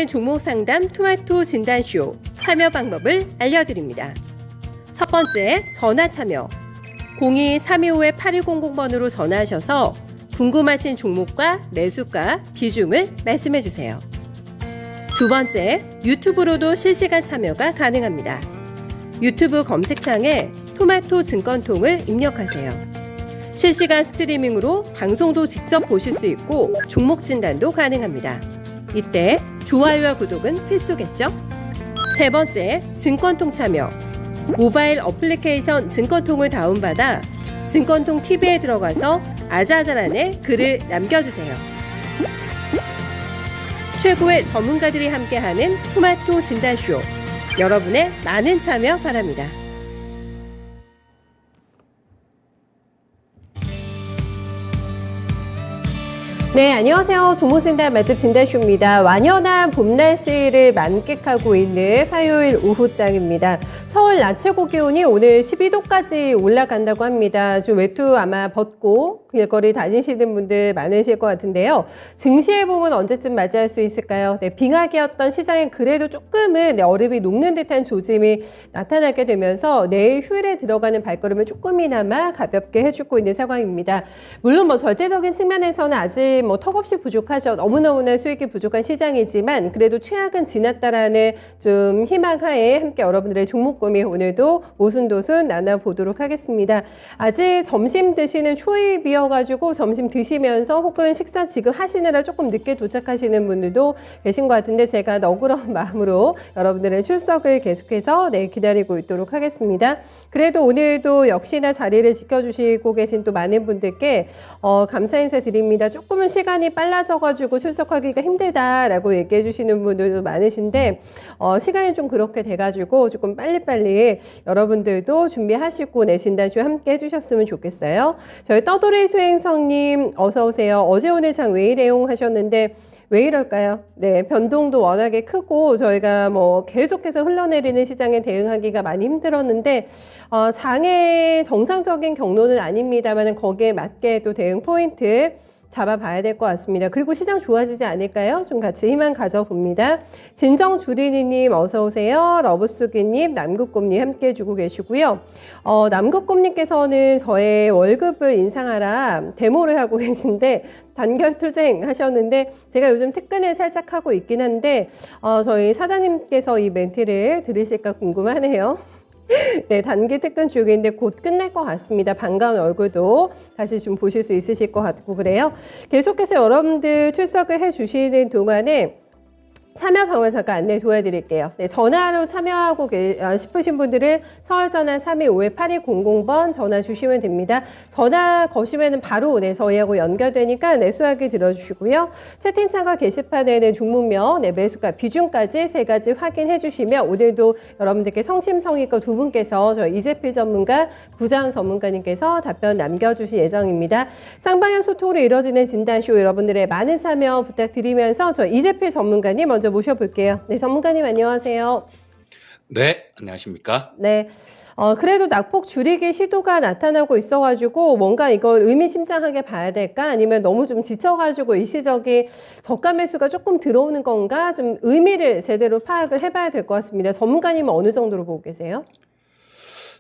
있는 종목 상담 토마토 진단쇼 참여 방법을 알려드립니다. 첫 번째, 전화 참여. 02-325-8200번으로 전화하셔서 궁금하신 종목과 매수가, 비중을 말씀해주세요. 두 번째, 유튜브로도 실시간 참여가 가능합니다. 유튜브 검색창에 토마토 증권통을 입력하세요. 실시간 스트리밍으로 방송도 직접 보실 수 있고 종목 진단도 가능합니다. 이때 좋아요와 구독은 필수겠죠? 세 번째, 증권통 참여. 모바일 어플리케이션 증권통을 다운받아 증권통 TV에 들어가서 아자아자란에 글을 남겨주세요. 최고의 전문가들이 함께하는 토마토 진단쇼. 여러분의 많은 참여 바랍니다. 네, 안녕하세요. 종목진단 맛집 진단쇼입니다. 완연한 봄 날씨를 만끽하고 있는 화요일 오후장입니다. 서울 낮 최고 기온이 오늘 12도까지 올라간다고 합니다. 좀 외투 아마 벗고 길거리 다니시는 분들 많으실 것 같은데요. 증시의 봄은 언제쯤 맞이할 수 있을까요? 네, 빙하기였던 시장에 그래도 조금은 얼음이 녹는 듯한 조짐이 나타나게 되면서 내일 휴일에 들어가는 발걸음을 조금이나마 가볍게 해주고 있는 상황입니다. 물론 절대적인 측면에서는 아직 턱없이 부족하죠. 너무너무나 수익이 부족한 시장이지만 그래도 최악은 지났다라는 좀 희망하에 함께 여러분들의 종목고민 오늘도 오순도순 나눠보도록 하겠습니다. 아직 점심 드시는 초입이어가지고 점심 드시면서 혹은 식사 지금 하시느라 조금 늦게 도착하시는 분들도 계신 것 같은데 제가 너그러운 마음으로 여러분들의 출석을 계속해서 기다리고 있도록 하겠습니다. 그래도 오늘도 역시나 자리를 지켜주시고 계신 또 많은 분들께 감사 인사 드립니다. 조금은 시간이 빨라져가지고 출석하기가 힘들다라고 얘기해 주시는 분들도 많으신데 시간이 좀 그렇게 돼가지고 조금 빨리빨리 여러분들도 준비하시고 내신단쇼 함께 해주셨으면 좋겠어요. 저희 떠돌이 수행성님 어서 오세요. 어제 오늘 장 왜 이래용 하셨는데 왜 이럴까요? 네, 변동도 워낙에 크고 저희가 계속해서 흘러내리는 시장에 대응하기가 많이 힘들었는데 장의 정상적인 경로는 아닙니다만 거기에 맞게 또 대응 포인트 잡아봐야 될 것 같습니다. 그리고 시장 좋아지지 않을까요? 좀 같이 희망 가져봅니다. 진정주린이님 어서 오세요. 러브수기님, 남극곰님 함께 해주고 계시고요. 남극곰님께서는 저의 월급을 인상하라 데모를 하고 계신데 단결투쟁 하셨는데 제가 요즘 특근을 살짝 하고 있긴 한데 저희 사장님께서 이 멘트를 들으실까 궁금하네요. 네, 단기 특근 중인데 곧 끝날 것 같습니다. 반가운 얼굴도 다시 좀 보실 수 있으실 것 같고 그래요. 계속해서 여러분들 출석을 해주시는 동안에 참여 방법 잠깐 안내 도와드릴게요. 네, 전화로 참여하고 싶으신 분들은 서울전화 325-8200번 전화 주시면 됩니다. 전화 거시면 바로 저희하고 연결되니까 수화기 들어주시고요. 채팅창과 게시판에는 종목명, 매수가, 비중까지 세 가지 확인해 주시면 오늘도 여러분들께 성심성의껏 두 분께서 저희 이재필 전문가, 부장 전문가님께서 답변 남겨주실 예정입니다. 쌍방향 소통으로 이루어지는 진단쇼 여러분들의 많은 참여 부탁드리면서 저희 이재필 전문가님 먼저 모셔볼게요. 네, 전문가님 안녕하세요. 네, 안녕하십니까? 네, 그래도 낙폭 줄이기 시도가 나타나고 있어가지고 뭔가 이걸 의미심장하게 봐야 될까? 아니면 너무 좀 지쳐가지고 일시적인 저가 매수가 조금 들어오는 건가? 좀 의미를 제대로 파악을 해봐야 될 것 같습니다. 전문가님은 어느 정도로 보고 계세요?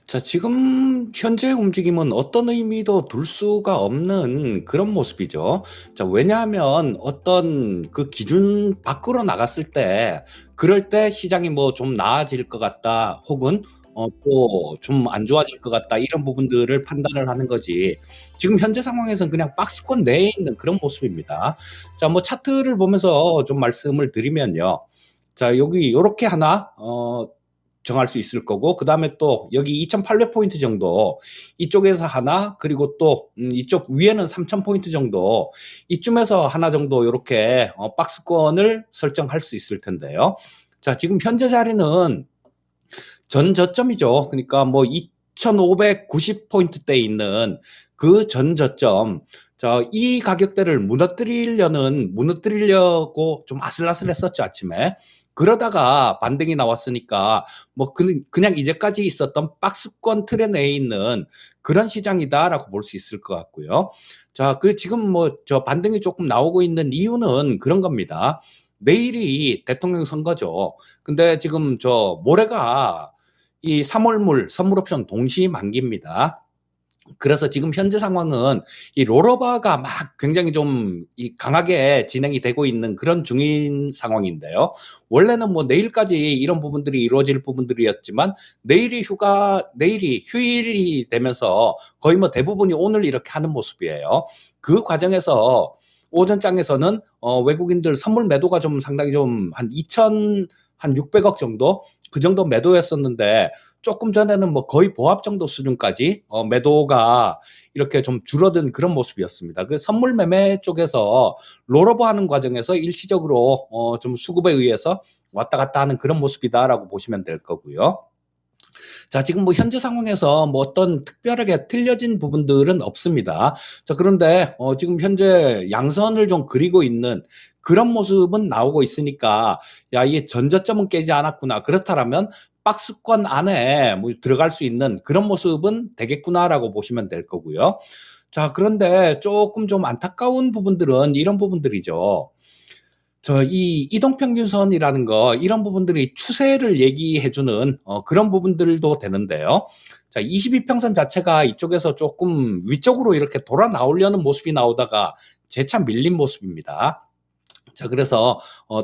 자, 지금 현재 움직임은 어떤 의미도 둘 수가 없는 그런 모습이죠. 자, 왜냐하면 어떤 그 기준 밖으로 나갔을 때, 그럴 때 시장이 좀 나아질 것 같다, 혹은 또 좀 안 좋아질 것 같다, 이런 부분들을 판단을 하는 거지. 지금 현재 상황에서는 그냥 박스권 내에 있는 그런 모습입니다. 자, 차트를 보면서 좀 말씀을 드리면요. 자, 여기 요렇게 하나, 정할 수 있을 거고, 그 다음에 또 여기 2,800포인트 정도 이쪽에서 하나, 그리고 또 이쪽 위에는 3,000포인트 정도 이쯤에서 하나 정도 이렇게 박스권을 설정할 수 있을 텐데요. 자, 지금 현재 자리는 전 저점이죠. 그러니까 2,590포인트대에 있는 그 전 저점. 자, 이 가격대를 무너뜨리려고 좀 아슬아슬했었죠, 아침에. 그러다가 반등이 나왔으니까 그냥 이제까지 있었던 박스권 틀에 내에 있는 그런 시장이다라고 볼 수 있을 것 같고요. 자, 지금 저 반등이 조금 나오고 있는 이유는 그런 겁니다. 내일이 대통령 선거죠. 근데 지금 모레가 이 3월물 선물 옵션 동시 만기입니다. 그래서 지금 현재 상황은 이 롤오버가 막 굉장히 좀 강하게 진행이 되고 있는 그런 중인 상황인데요. 원래는 뭐 내일까지 이런 부분들이 이루어질 부분들이었지만 내일이 휴일이 되면서 거의 뭐 대부분이 오늘 이렇게 하는 모습이에요. 그 과정에서 오전장에서는 외국인들 선물 매도가 좀 상당히 좀 한 600억 정도 그 정도 매도였었는데 조금 전에는 뭐 거의 보합 정도 수준까지 매도가 이렇게 좀 줄어든 그런 모습이었습니다. 그 선물 매매 쪽에서 롤오버 하는 과정에서 일시적으로 좀 수급에 의해서 왔다 갔다 하는 그런 모습이다라고 보시면 될 거고요. 자, 지금 뭐 현재 상황에서 뭐 어떤 특별하게 틀려진 부분들은 없습니다. 자, 그런데 지금 현재 양선을 좀 그리고 있는 그런 모습은 나오고 있으니까 야, 이게 전저점은 깨지 않았구나. 그렇다면 박스권 안에 뭐 들어갈 수 있는 그런 모습은 되겠구나라고 보시면 될 거고요. 자, 그런데 조금 좀 안타까운 부분들은 이런 부분들이죠. 이 이동평균선이라는 거, 이런 부분들이 추세를 얘기해주는 그런 부분들도 되는데요. 자, 22평선 자체가 이쪽에서 조금 위쪽으로 이렇게 돌아 나오려는 모습이 나오다가 재차 밀린 모습입니다. 자, 그래서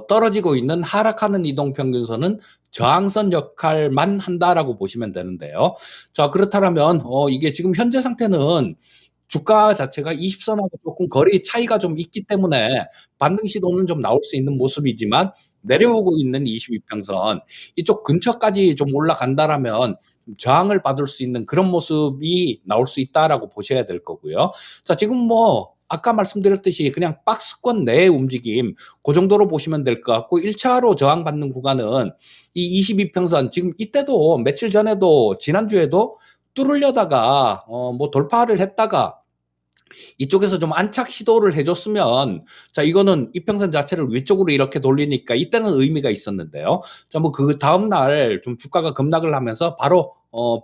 떨어지고 있는 하락하는 이동평균선은 저항선 역할만 한다라고 보시면 되는데요. 자, 그렇다면 이게 지금 현재 상태는 주가 자체가 20선하고 조금 거리 차이가 좀 있기 때문에 반등 시도는 좀 나올 수 있는 모습이지만 내려오고 있는 22평선 이쪽 근처까지 좀 올라간다라면 저항을 받을 수 있는 그런 모습이 나올 수 있다라고 보셔야 될 거고요. 자, 지금 뭐 아까 말씀드렸듯이 그냥 박스권 내의 움직임 그 정도로 보시면 될 것 같고 1차로 저항받는 구간은 이 22평선 지금 이때도 며칠 전에도 지난주에도 뚫으려다가 뭐 돌파를 했다가 이쪽에서 좀 안착 시도를 해줬으면 자 이거는 이평선 자체를 위쪽으로 이렇게 돌리니까 이때는 의미가 있었는데요. 자 뭐 그 다음 날 좀 주가가 급락을 하면서 바로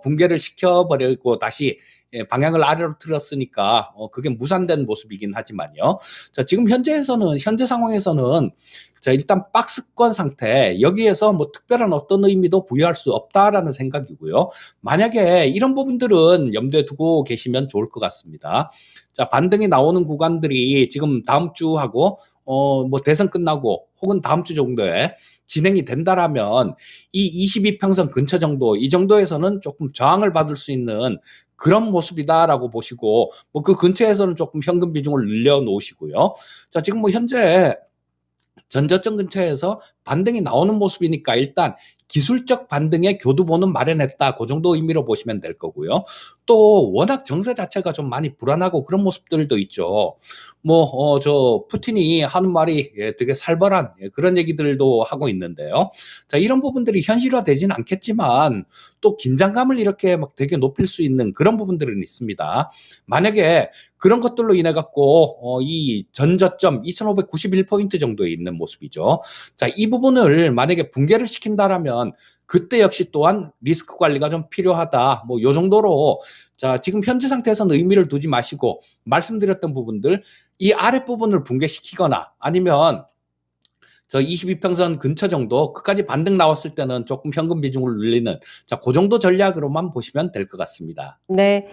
붕괴를 시켜버리고 다시 방향을 아래로 틀었으니까 그게 무산된 모습이긴 하지만요. 자 지금 현재 상황에서는 자 일단 박스권 상태 여기에서 뭐 특별한 어떤 의미도 부여할 수 없다라는 생각이고요. 만약에 이런 부분들은 염두에 두고 계시면 좋을 것 같습니다. 자 반등이 나오는 구간들이 지금 다음 주하고 뭐 대선 끝나고 혹은 다음 주 정도에 진행이 된다라면 이 22평선 근처 정도 이 정도에서는 조금 저항을 받을 수 있는 그런 모습이다라고 보시고 뭐 그 근처에서는 조금 현금 비중을 늘려 놓으시고요. 자 지금 뭐 현재 전저점 근처에서 반등이 나오는 모습이니까 일단 기술적 반등의 교두보는 마련했다. 그 정도 의미로 보시면 될 거고요. 또 워낙 정세 자체가 좀 많이 불안하고 그런 모습들도 있죠. 뭐 푸틴이 하는 말이 되게 살벌한 그런 얘기들도 하고 있는데요. 자, 이런 부분들이 현실화되진 않겠지만 또 긴장감을 이렇게 막 되게 높일 수 있는 그런 부분들은 있습니다. 만약에 그런 것들로 인해 갖고 이 전저점 2591포인트 정도에 있는 모습이죠. 자, 이 부분을 만약에 붕괴를 시킨다라면 그때 역시 또한 리스크 관리가 좀 필요하다. 뭐 요 정도로 자, 지금 현재 상태에서는 의미를 두지 마시고 말씀드렸던 부분들 이 아랫부분을 붕괴시키거나 아니면 22평선 근처 정도 끝까지 반등 나왔을 때는 조금 현금 비중을 늘리는 자, 그 정도 전략으로만 보시면 될 것 같습니다. 네.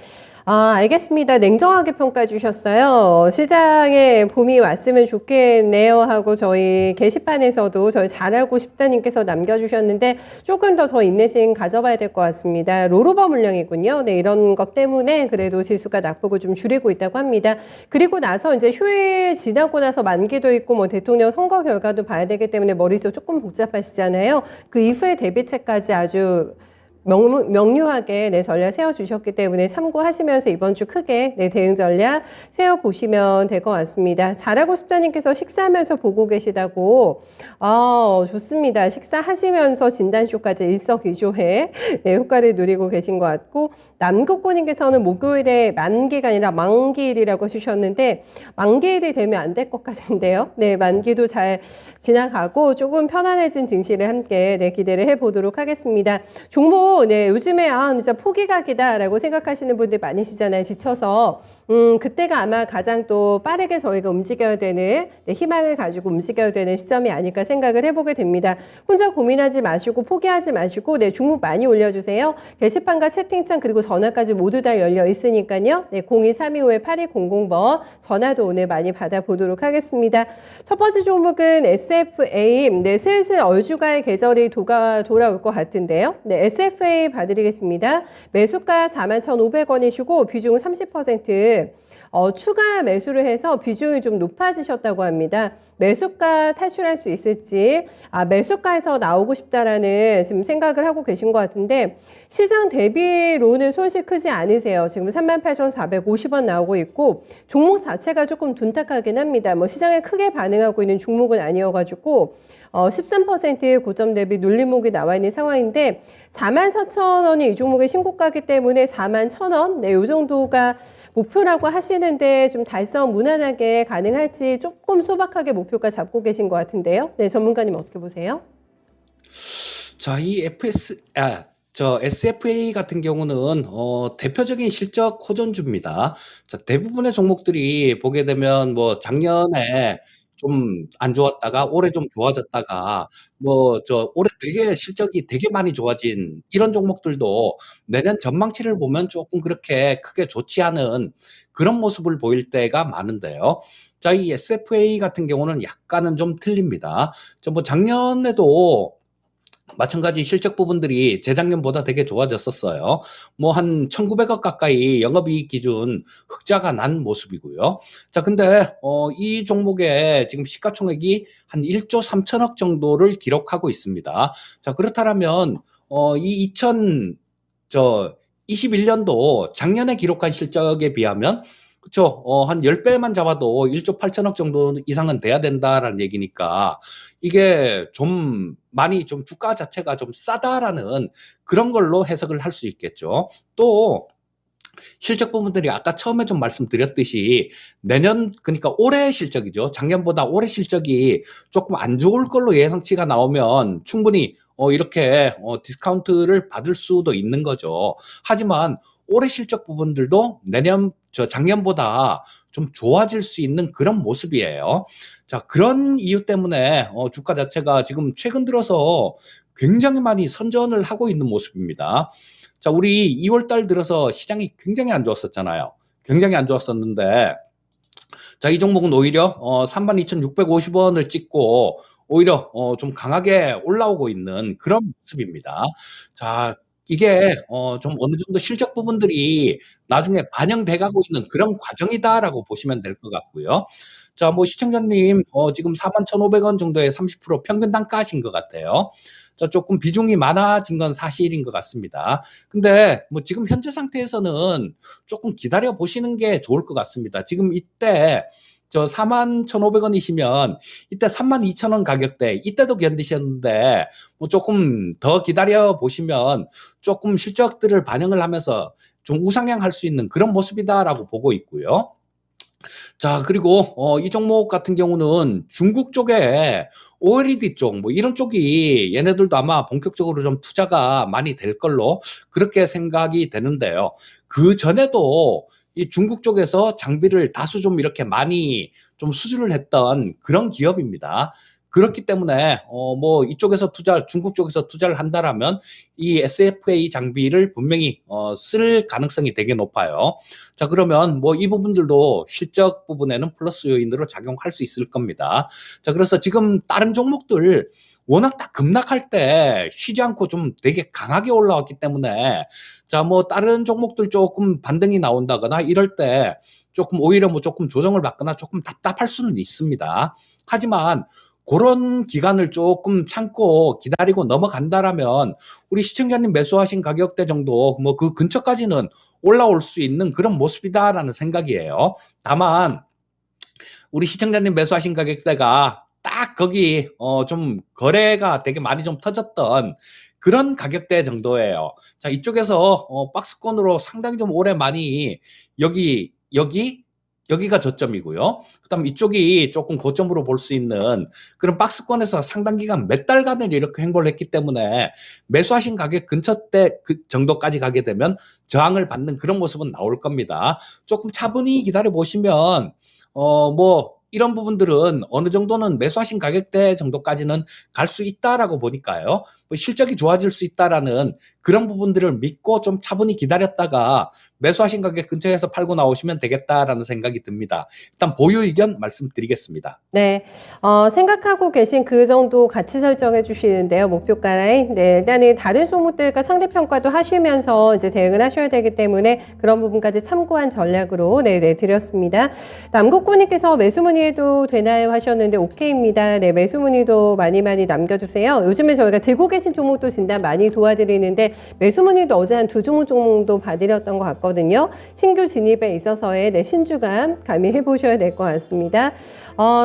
알겠습니다. 냉정하게 평가해 주셨어요. 시장에 봄이 왔으면 좋겠네요 하고 저희 게시판에서도 저희 잘하고 싶다님께서 남겨주셨는데 조금 더 저 인내심 가져봐야 될 것 같습니다. 롤오버 물량이군요. 네, 이런 것 때문에 그래도 지수가 낙폭을 좀 줄이고 있다고 합니다. 그리고 나서 이제 휴일 지나고 나서 만기도 있고 뭐 대통령 선거 결과도 봐야 되기 때문에 머릿속 조금 복잡하시잖아요. 그 이후에 대비책까지 아주 명료하게 네, 전략 세워주셨기 때문에 참고하시면서 이번 주 크게 네, 대응 전략 세워보시면 될 것 같습니다. 잘하고 싶다님께서 식사하면서 보고 계시다고. 좋습니다. 식사하시면서 진단쇼까지 일석이조의 네, 효과를 누리고 계신 것 같고 남국고님께서는 목요일에 만기가 아니라 만기일이라고 해주셨는데 만기일이 되면 안 될 것 같은데요. 네, 만기도 잘 지나가고 조금 편안해진 증시를 함께 네, 기대를 해보도록 하겠습니다. 종목 그리고 네, 요즘에 진짜 포기각이다라고 생각하시는 분들 많으시잖아요. 지쳐서. 그때가 아마 가장 또 빠르게 저희가 움직여야 되는 네, 희망을 가지고 움직여야 되는 시점이 아닐까 생각을 해보게 됩니다. 혼자 고민하지 마시고 포기하지 마시고 네, 종목 많이 올려주세요. 게시판과 채팅창 그리고 전화까지 모두 다 열려 있으니까요. 네, 02325-8200번 전화도 오늘 많이 받아보도록 하겠습니다. 첫 번째 종목은 SFA. 네, 슬슬 얼주가의 계절이 돌아올 것 같은데요. 네, SFA 봐드리겠습니다. 매수가 41,500원이시고 비중은 30%. 추가 매수를 해서 비중이 좀 높아지셨다고 합니다. 매수가 탈출할 수 있을지, 매수가에서 나오고 싶다라는 지금 생각을 하고 계신 것 같은데, 시장 대비로는 손실 크지 않으세요. 지금 38,450원 나오고 있고, 종목 자체가 조금 둔탁하긴 합니다. 뭐 시장에 크게 반응하고 있는 종목은 아니어가지고, 13% 고점 대비 눌림목이 나와 있는 상황인데 44,000원이 이 종목의 신고가이기 때문에 41,000원 네, 이 정도가 목표라고 하시는데 좀 달성 무난하게 가능할지 조금 소박하게 목표가 잡고 계신 것 같은데요. 네, 전문가님 어떻게 보세요? 자, 이 SFA 같은 경우는 대표적인 실적 호전주입니다. 자, 대부분의 종목들이 보게 되면 뭐 작년에 좀 안 좋았다가 올해 좀 좋아졌다가 올해 되게 실적이 되게 많이 좋아진 이런 종목들도 내년 전망치를 보면 조금 그렇게 크게 좋지 않은 그런 모습을 보일 때가 많은데요. 자, 이 SFA 같은 경우는 약간은 좀 틀립니다. 뭐 작년에도 마찬가지 실적 부분들이 재작년보다 되게 좋아졌었어요. 뭐 한 1,900억 가까이 영업이익 기준 흑자가 난 모습이고요. 자, 근데 이 종목의 지금 시가총액이 한 1조 3천억 정도를 기록하고 있습니다. 자, 그렇다면 이 2021년도 작년에 기록한 실적에 비하면 그쵸. 한 10배만 잡아도 1조 8천억 정도 이상은 돼야 된다라는 얘기니까 이게 좀 많이 좀 주가 자체가 좀 싸다라는 그런 걸로 해석을 할 수 있겠죠. 또 실적 부분들이 아까 처음에 좀 말씀드렸듯이 내년 그러니까 올해 실적이죠. 작년보다 올해 실적이 조금 안 좋을 걸로 예상치가 나오면 충분히 이렇게 디스카운트를 받을 수도 있는 거죠. 하지만 올해 실적 부분들도 작년보다 좀 좋아질 수 있는 그런 모습이에요. 자, 그런 이유 때문에 주가 자체가 지금 최근 들어서 굉장히 많이 선전을 하고 있는 모습입니다. 자, 우리 2월 달 들어서 시장이 굉장히 안 좋았었잖아요. 굉장히 안 좋았었는데, 자, 이 종목은 오히려 32,650원을 찍고 오히려 좀 강하게 올라오고 있는 그런 모습입니다. 자, 이게 좀 어느 정도 실적 부분들이 나중에 반영돼 가고 있는 그런 과정이다라고 보시면 될 것 같고요. 자, 뭐 시청자님 지금 41,500원 정도의 30% 평균 단가신 것 같아요. 자, 조금 비중이 많아진 건 사실인 것 같습니다. 근데 뭐 지금 현재 상태에서는 조금 기다려 보시는 게 좋을 것 같습니다. 지금 이때 41,500원이시면 이때 32,000원 가격대 이때도 견디셨는데 뭐 조금 더 기다려 보시면 조금 실적들을 반영을 하면서 좀 우상향할 수 있는 그런 모습이다라고 보고 있고요. 자, 그리고 이 종목 같은 경우는 중국 쪽에 OLED 쪽, 뭐 이런 쪽이 얘네들도 아마 본격적으로 좀 투자가 많이 될 걸로 그렇게 생각이 되는데요. 그 전에도 이 중국 쪽에서 장비를 다수 좀 이렇게 많이 좀 수주를 했던 그런 기업입니다. 그렇기 때문에 뭐 이쪽에서 중국 쪽에서 투자를 한다라면 이 SFA 장비를 분명히 쓸 가능성이 되게 높아요. 자, 그러면 뭐 이 부분들도 실적 부분에는 플러스 요인으로 작용할 수 있을 겁니다. 자, 그래서 지금 다른 종목들 워낙 다 급락할 때 쉬지 않고 좀 되게 강하게 올라왔기 때문에 자, 뭐 다른 종목들 조금 반등이 나온다거나 이럴 때 조금 오히려 뭐 조금 조정을 받거나 조금 답답할 수는 있습니다. 하지만 그런 기간을 조금 참고 기다리고 넘어간다라면 우리 시청자님 매수하신 가격대 정도 뭐 그 근처까지는 올라올 수 있는 그런 모습이다라는 생각이에요. 다만 우리 시청자님 매수하신 가격대가 딱 거기 좀 거래가 되게 많이 좀 터졌던 그런 가격대 정도예요. 자, 이쪽에서 박스권으로 상당히 좀 오래 많이 여기 여기가 저점이고요. 그다음 이쪽이 조금 고점으로 볼 수 있는 그런 박스권에서 상당 기간 몇 달간을 이렇게 횡보를 했기 때문에 매수하신 가격 근처 때 그 정도까지 가게 되면 저항을 받는 그런 모습은 나올 겁니다. 조금 차분히 기다려 보시면 뭐 이런 부분들은 어느 정도는 매수하신 가격대 정도까지는 갈 수 있다라고 보니까요. 뭐 실적이 좋아질 수 있다라는 그런 부분들을 믿고 좀 차분히 기다렸다가 매수하신 가격 근처에서 팔고 나오시면 되겠다라는 생각이 듭니다. 일단 보유 의견 말씀드리겠습니다. 네, 생각하고 계신 그 정도 가치 설정해 주시는데요. 목표가 라인. 네, 일단은 다른 종목들과 상대평가도 하시면서 이제 대응을 하셔야 되기 때문에 그런 부분까지 참고한 전략으로 네, 드렸습니다. 남국고님께서 매수 문의해도 되나요 하셨는데 오케이입니다. 네, 매수 문의도 많이 남겨주세요. 요즘에 저희가 들고 계신 종목도 진단 많이 도와드리는데 매수 문의도 어제 한 2종목 정도 봐드렸던 것 같거든요. 신규 진입에 있어서의 네, 신주감 가미해 보셔야 될 것 같습니다.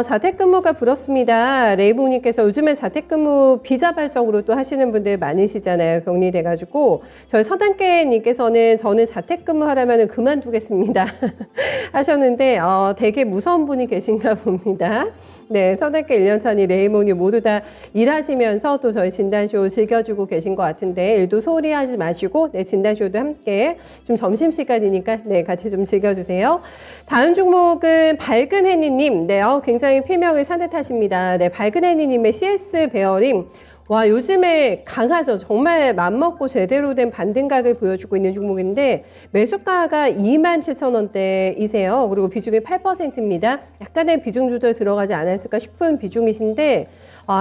자택근무가 부럽습니다. 레이봉님께서 요즘에 자택근무 비자발적으로 또 하시는 분들 많으시잖아요. 격리돼가지고 저희 서단계님께서는 저는 자택근무 하려면 그만두겠습니다 하셨는데 되게 무서운 분이 계신가 봅니다. 네, 서단계 1년차니 레이몽님 모두 다 일하시면서 또 저희 진단쇼 즐겨주고 계신 것 같은데 일도 소홀히 하지 마시고 네, 진단쇼도 함께 좀 점심시간이니까 네, 같이 좀 즐겨주세요. 다음 종목은 밝은 해니님. 네, 굉장히 필명을 산뜻하십니다. 네, 밝은 해니님의 CS 베어링. 와, 요즘에 강하죠. 정말 맘먹고 제대로 된 반등각을 보여주고 있는 종목인데 매수가가 27,000원대이세요. 그리고 비중이 8%입니다. 약간의 비중 조절 들어가지 않았을까 싶은 비중이신데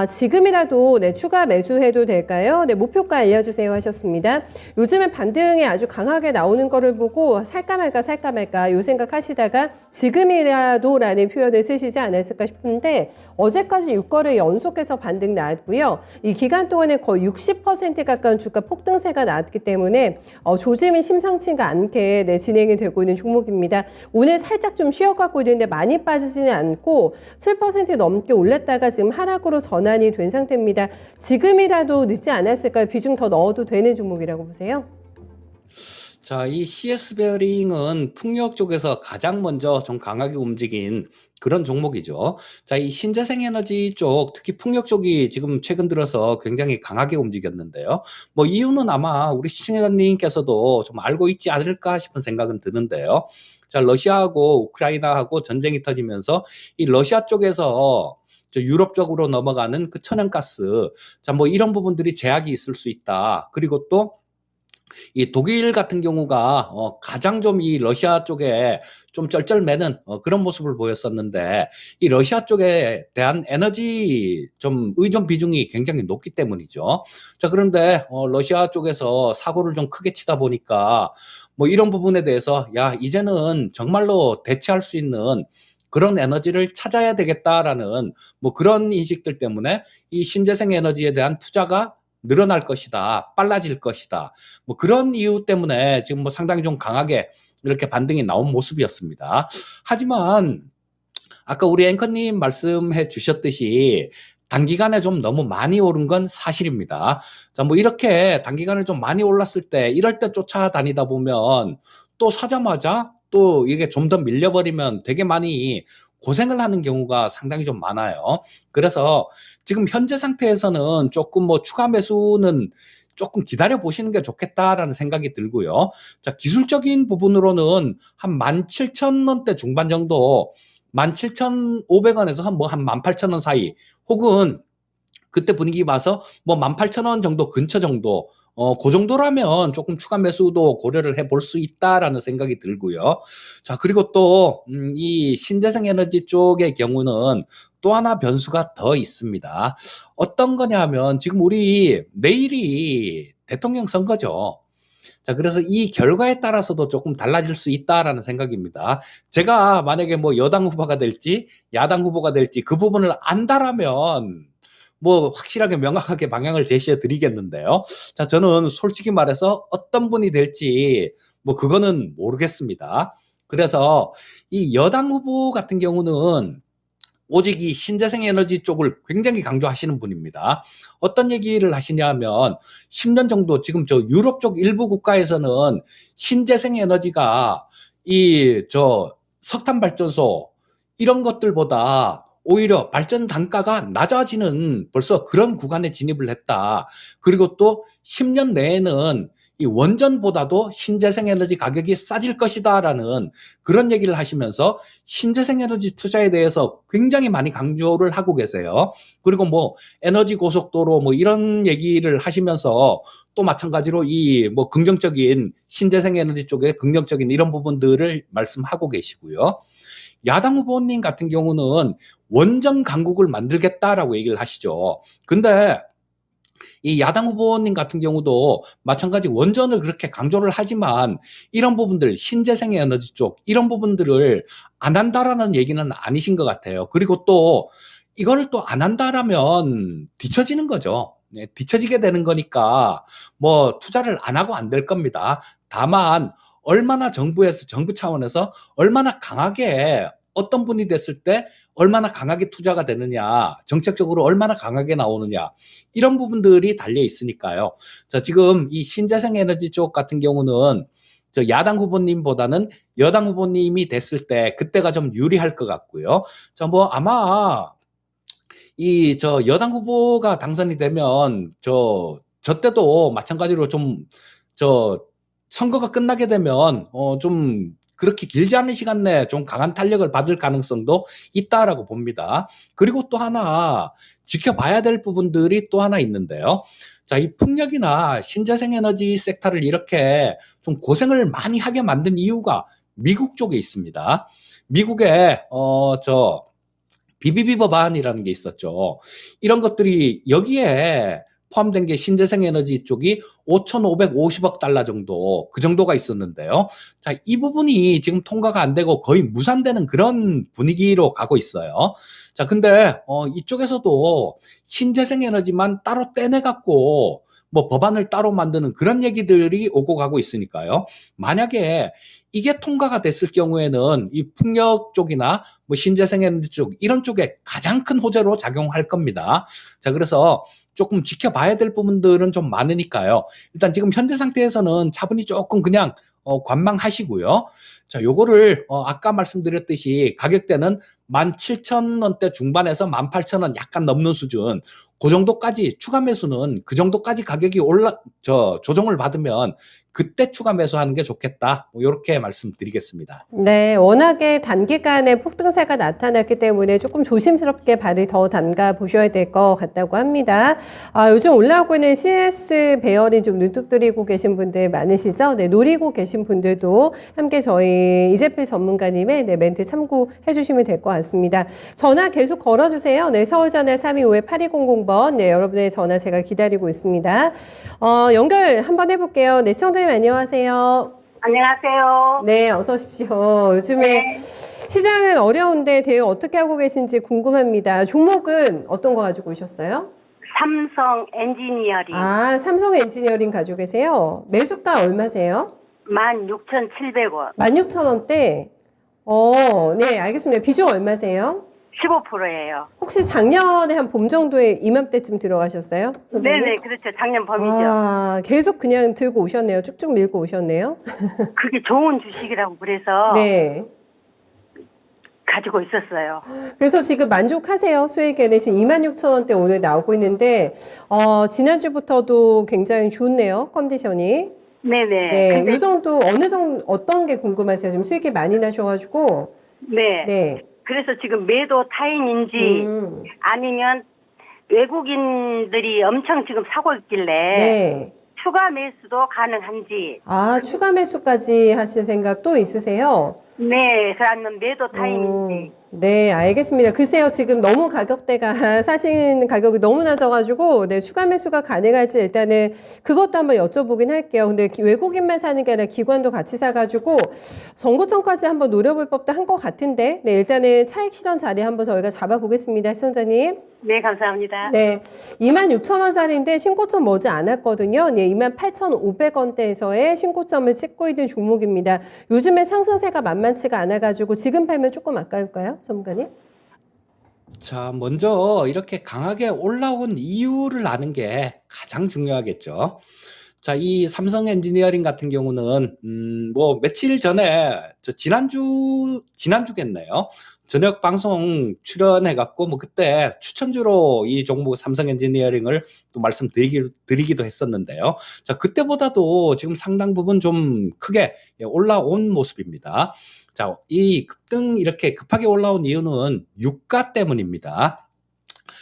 지금이라도 네, 추가 매수해도 될까요? 네, 목표가 알려주세요 하셨습니다. 요즘에 반등이 아주 강하게 나오는 거를 보고 살까 말까 요 생각하시다가 지금이라도 라는 표현을 쓰시지 않았을까 싶은데 어제까지 6거래 연속해서 반등 나왔고요. 이 기간 동안에 거의 60% 가까운 주가 폭등세가 나왔기 때문에 조짐이 심상치가 않게 네, 진행이 되고 있는 종목입니다. 오늘 살짝 좀 쉬어가고 있는데 많이 빠지지는 않고 7% 넘게 올랐다가 지금 하락으로 전환이 된 상태입니다. 지금이라도 늦지 않았을까요? 비중 더 넣어도 되는 종목이라고 보세요? 자, 이 CS 베어링은 풍력 쪽에서 가장 먼저 좀 강하게 움직인 그런 종목이죠. 자, 이 신재생 에너지 쪽, 특히 풍력 쪽이 지금 최근 들어서 굉장히 강하게 움직였는데요. 뭐 이유는 아마 우리 시청자님께서도 좀 알고 있지 않을까 싶은 생각은 드는데요. 자, 러시아하고 우크라이나하고 전쟁이 터지면서 이 러시아 쪽에서 유럽 쪽으로 넘어가는 그 천연가스, 자, 뭐 이런 부분들이 제약이 있을 수 있다. 그리고 또 이 독일 같은 경우가 가장 좀 이 러시아 쪽에 좀 쩔쩔매는 그런 모습을 보였었는데 이 러시아 쪽에 대한 에너지 좀 의존 비중이 굉장히 높기 때문이죠. 자, 그런데 러시아 쪽에서 사고를 좀 크게 치다 보니까 뭐 이런 부분에 대해서 야, 이제는 정말로 대체할 수 있는 그런 에너지를 찾아야 되겠다라는 뭐 그런 인식들 때문에 이 신재생 에너지에 대한 투자가 늘어날 것이다, 빨라질 것이다. 뭐 그런 이유 때문에 지금 뭐 상당히 좀 강하게 이렇게 반등이 나온 모습이었습니다. 하지만 아까 우리 앵커님 말씀해 주셨듯이 단기간에 좀 너무 많이 오른 건 사실입니다. 자, 뭐 이렇게 단기간에 좀 많이 올랐을 때 이럴 때 쫓아다니다 보면 또 사자마자 또 이게 좀 더 밀려버리면 되게 많이 고생을 하는 경우가 상당히 좀 많아요. 그래서 지금 현재 상태에서는 조금 뭐 추가 매수는 조금 기다려 보시는 게 좋겠다라는 생각이 들고요. 자, 기술적인 부분으로는 한 17,000원대 중반 정도, 17,500원에서 한 18,000원 사이, 혹은 그때 분위기 봐서 뭐 18,000원 정도 근처 정도, 그 정도라면 조금 추가 매수도 고려를 해볼 수 있다라는 생각이 들고요. 자, 그리고 또, 이 신재생 에너지 쪽의 경우는 또 하나 변수가 더 있습니다. 어떤 거냐 하면 지금 우리 내일이 대통령 선거죠. 자, 그래서 이 결과에 따라서도 조금 달라질 수 있다라는 생각입니다. 제가 만약에 뭐 여당 후보가 될지 야당 후보가 될지 그 부분을 안다라면 뭐 확실하게 명확하게 방향을 제시해 드리겠는데요. 자, 저는 솔직히 말해서 어떤 분이 될지 뭐 그거는 모르겠습니다. 그래서 이 여당 후보 같은 경우는 오직 이 신재생 에너지 쪽을 굉장히 강조하시는 분입니다. 어떤 얘기를 하시냐면 10년 정도 지금 저 유럽 쪽 일부 국가에서는 신재생 에너지가 이 석탄 발전소 이런 것들보다 오히려 발전 단가가 낮아지는 벌써 그런 구간에 진입을 했다. 그리고 또 10년 내에는 이 원전보다도 신재생 에너지 가격이 싸질 것이다라는 그런 얘기를 하시면서 신재생 에너지 투자에 대해서 굉장히 많이 강조를 하고 계세요. 그리고 뭐 에너지 고속도로 뭐 이런 얘기를 하시면서 또 마찬가지로 이 뭐 긍정적인 신재생 에너지 쪽에 긍정적인 이런 부분들을 말씀하고 계시고요. 야당 후보님 같은 경우는 원전 강국을 만들겠다라고 얘기를 하시죠. 근데 이 야당 후보님 같은 경우도 마찬가지 원전을 그렇게 강조를 하지만 이런 부분들 신재생 에너지 쪽 이런 부분들을 안 한다라는 얘기는 아니신 것 같아요. 그리고 또 이거를 또 안 한다라면 뒤처지는 거죠. 네, 뒤처지게 되는 거니까 뭐 투자를 안 하고 안 될 겁니다. 다만 얼마나 정부 차원에서 얼마나 강하게 어떤 분이 됐을 때 얼마나 강하게 투자가 되느냐, 정책적으로 얼마나 강하게 나오느냐, 이런 부분들이 달려 있으니까요. 자, 지금 이 신재생 에너지 쪽 같은 경우는 저 야당 후보님보다는 여당 후보님이 됐을 때 그때가 좀 유리할 것 같고요. 자, 뭐 아마 이 저 여당 후보가 당선이 되면 저 때도 마찬가지로 좀 저 선거가 끝나게 되면 좀 그렇게 길지 않은 시간 내에 좀 강한 탄력을 받을 가능성도 있다라고 봅니다. 그리고 또 하나 지켜봐야 될 부분들이 또 하나 있는데요. 자, 이 풍력이나 신재생 에너지 섹터를 이렇게 좀 고생을 많이 하게 만든 이유가 미국 쪽에 있습니다. 미국에 BBB 법안이라는 게 있었죠. 이런 것들이 여기에 포함된 게 신재생 에너지 쪽이 5,550억 달러 정도, 그 정도가 있었는데요. 자, 이 부분이 지금 통과가 안 되고 거의 무산되는 그런 분위기로 가고 있어요. 자, 근데 이쪽에서도 신재생 에너지만 따로 떼내갖고 뭐 법안을 따로 만드는 그런 얘기들이 오고 가고 있으니까요. 만약에 이게 통과가 됐을 경우에는 이 풍력 쪽이나 뭐 신재생 에너지 쪽 이런 쪽에 가장 큰 호재로 작용할 겁니다. 자, 그래서 조금 지켜봐야 될 부분들은 좀 많으니까요. 일단 지금 현재 상태에서는 차분히 조금 그냥 관망하시고요. 자, 요거를 아까 말씀드렸듯이 가격대는 17,000원대 중반에서 18,000원 약간 넘는 수준. 그 정도까지 추가 매수는 그 정도까지 가격이 조정을 받으면 그때 추가 매수하는 게 좋겠다. 뭐 이렇게 말씀드리겠습니다. 네, 워낙에 단기간에 폭등세가 나타났기 때문에 조금 조심스럽게 발을 더 담가 보셔야 될 것 같다고 합니다. 요즘 올라오고 있는 CS 배열이 좀 눈독 들이고 계신 분들 많으시죠? 네, 노리고 계신 분들도 함께 저희 이재필 전문가님의 네, 멘트 참고해 주시면 될 것 같습니다. 전화 계속 걸어주세요. 네, 서울전화 325-8200번. 네, 여러분의 전화 제가 기다리고 있습니다. 연결 한번 해볼게요. 네, 시청자님 안녕하세요. 안녕하세요. 네, 어서 오십시오. 요즘에 네. 시장은 어려운데 대응 어떻게 하고 계신지 궁금합니다. 종목은 어떤 거 가지고 오셨어요? 삼성 엔지니어링 삼성 엔지니어링 가지고 계세요. 매수가 얼마세요? 16,700원 16,000원대. 네, 알겠습니다. 비중 얼마세요? 15%예요. 혹시 작년에 한 봄 정도에 이맘때쯤 들어가셨어요? 선생님? 네네, 그렇죠. 작년 범이죠. 계속 그냥 들고 오셨네요. 쭉쭉 밀고 오셨네요. 그게 좋은 주식이라고 그래서 네. 가지고 있었어요. 그래서 지금 만족하세요. 수익에 대신 26,000원대 오늘 나오고 있는데, 지난주부터도 굉장히 좋네요. 컨디션이. 네네. 네. 근데 이 정도, 어느 정도, 어떤 게 궁금하세요? 지금 수익이 많이 나셔가지고. 네. 네. 그래서 지금 매도 타임인지 아니면 외국인들이 엄청 지금 사고 있길래 네. 추가 매수도 가능한지. 추가 매수까지 하실 생각도 있으세요? 네, 그러면 매도 타임인지. 네, 알겠습니다. 글쎄요, 지금 너무 가격대가 사신 가격이 너무 낮아가지고, 네, 추가 매수가 가능할지 일단은 그것도 한번 여쭤보긴 할게요. 근데 외국인만 사는 게 아니라 기관도 같이 사가지고, 정고점까지 한번 노려볼 법도 한 것 같은데, 네, 일단은 차익 실현 자리 한번 저희가 잡아보겠습니다, 시청자님. 네, 감사합니다. 네, 26,000원짜리인데 신고점 머지 않았거든요. 네, 28,500원대에서의 신고점을 찍고 있는 종목입니다. 요즘에 상승세가 만만치가 않아가지고 지금 팔면 조금 아까울까요, 전문가님? 자, 먼저 이렇게 강하게 올라온 이유를 아는 게 가장 중요하겠죠. 자, 이 삼성 엔지니어링 같은 경우는 뭐 며칠 전에 지난주겠네요. 저녁 방송 출연해 갖고 뭐 그때 추천주로 이 종목 삼성 엔지니어링을 또 말씀드리기도 했었는데요. 자, 그때보다도 지금 상당 부분 좀 크게 올라온 모습입니다. 자, 이 급등 이렇게 급하게 올라온 이유는 유가 때문입니다.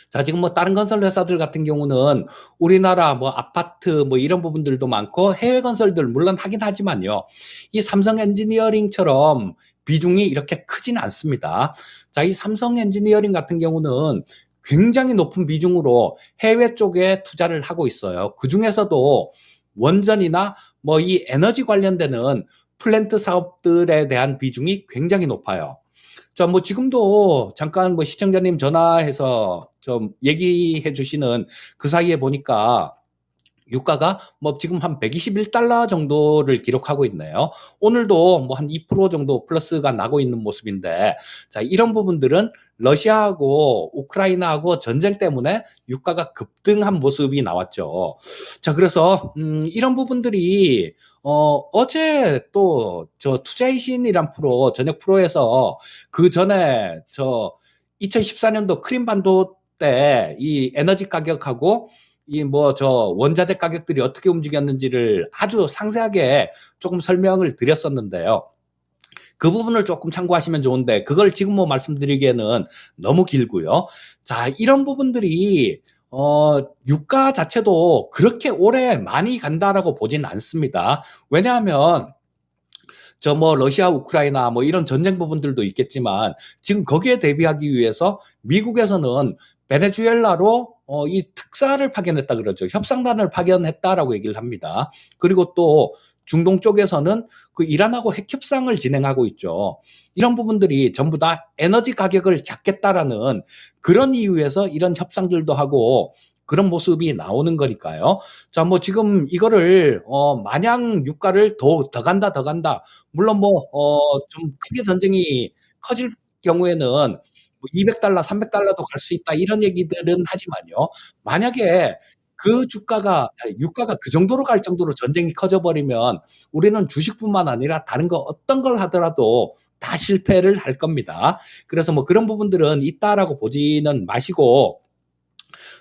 자, 지금 뭐 다른 건설 회사들 같은 경우는 우리나라 뭐 아파트 뭐 이런 부분들도 많고 해외 건설들 물론 하긴 하지만요. 이 삼성 엔지니어링처럼 비중이 이렇게 크지는 않습니다. 자, 이 삼성 엔지니어링 같은 경우는 굉장히 높은 비중으로 해외 쪽에 투자를 하고 있어요. 그 중에서도 원전이나 뭐 이 에너지 관련되는 플랜트 사업들에 대한 비중이 굉장히 높아요. 자, 뭐 지금도 잠깐 뭐 시청자님 전화해서 좀 얘기해 주시는 그 사이에 보니까 유가가 뭐 지금 한 121달러 정도를 기록하고 있네요. 오늘도 뭐 한 2% 정도 플러스가 나고 있는 모습인데, 자, 이런 부분들은 러시아하고 우크라이나하고 전쟁 때문에 유가가 급등한 모습이 나왔죠. 자, 그래서 이런 부분들이 어제 또 저 투자의 신이란 프로 저녁 프로에서 그 전에 저 2014년도 크림 반도때 이 에너지 가격하고 이 뭐 저 원자재 가격들이 어떻게 움직였는지를 아주 상세하게 조금 설명을 드렸었는데요. 그 부분을 조금 참고하시면 좋은데 그걸 지금 뭐 말씀드리기에는 너무 길고요. 자, 이런 부분들이 유가 자체도 그렇게 오래 많이 간다라고 보진 않습니다. 왜냐하면 저 뭐 러시아, 우크라이나 뭐 이런 전쟁 부분들도 있겠지만 지금 거기에 대비하기 위해서 미국에서는 베네수엘라로 이 특사를 파견했다 그러죠. 협상단을 파견했다라고 얘기를 합니다. 그리고 또 중동 쪽에서는 그 이란하고 핵 협상을 진행하고 있죠. 이런 부분들이 전부 다 에너지 가격을 잡겠다라는 그런 이유에서 이런 협상들도 하고 그런 모습이 나오는 거니까요. 자, 뭐 지금 이거를 마냥 유가를 더 간다. 물론 뭐 좀 크게 전쟁이 커질 경우에는 뭐 200달러, 300달러도 갈 수 있다 이런 얘기들은 하지만요. 만약에 그 유가가 그 정도로 갈 정도로 전쟁이 커져 버리면 우리는 주식뿐만 아니라 다른 거 어떤 걸 하더라도 다 실패를 할 겁니다. 그래서 뭐 그런 부분들은 있다라고 보지는 마시고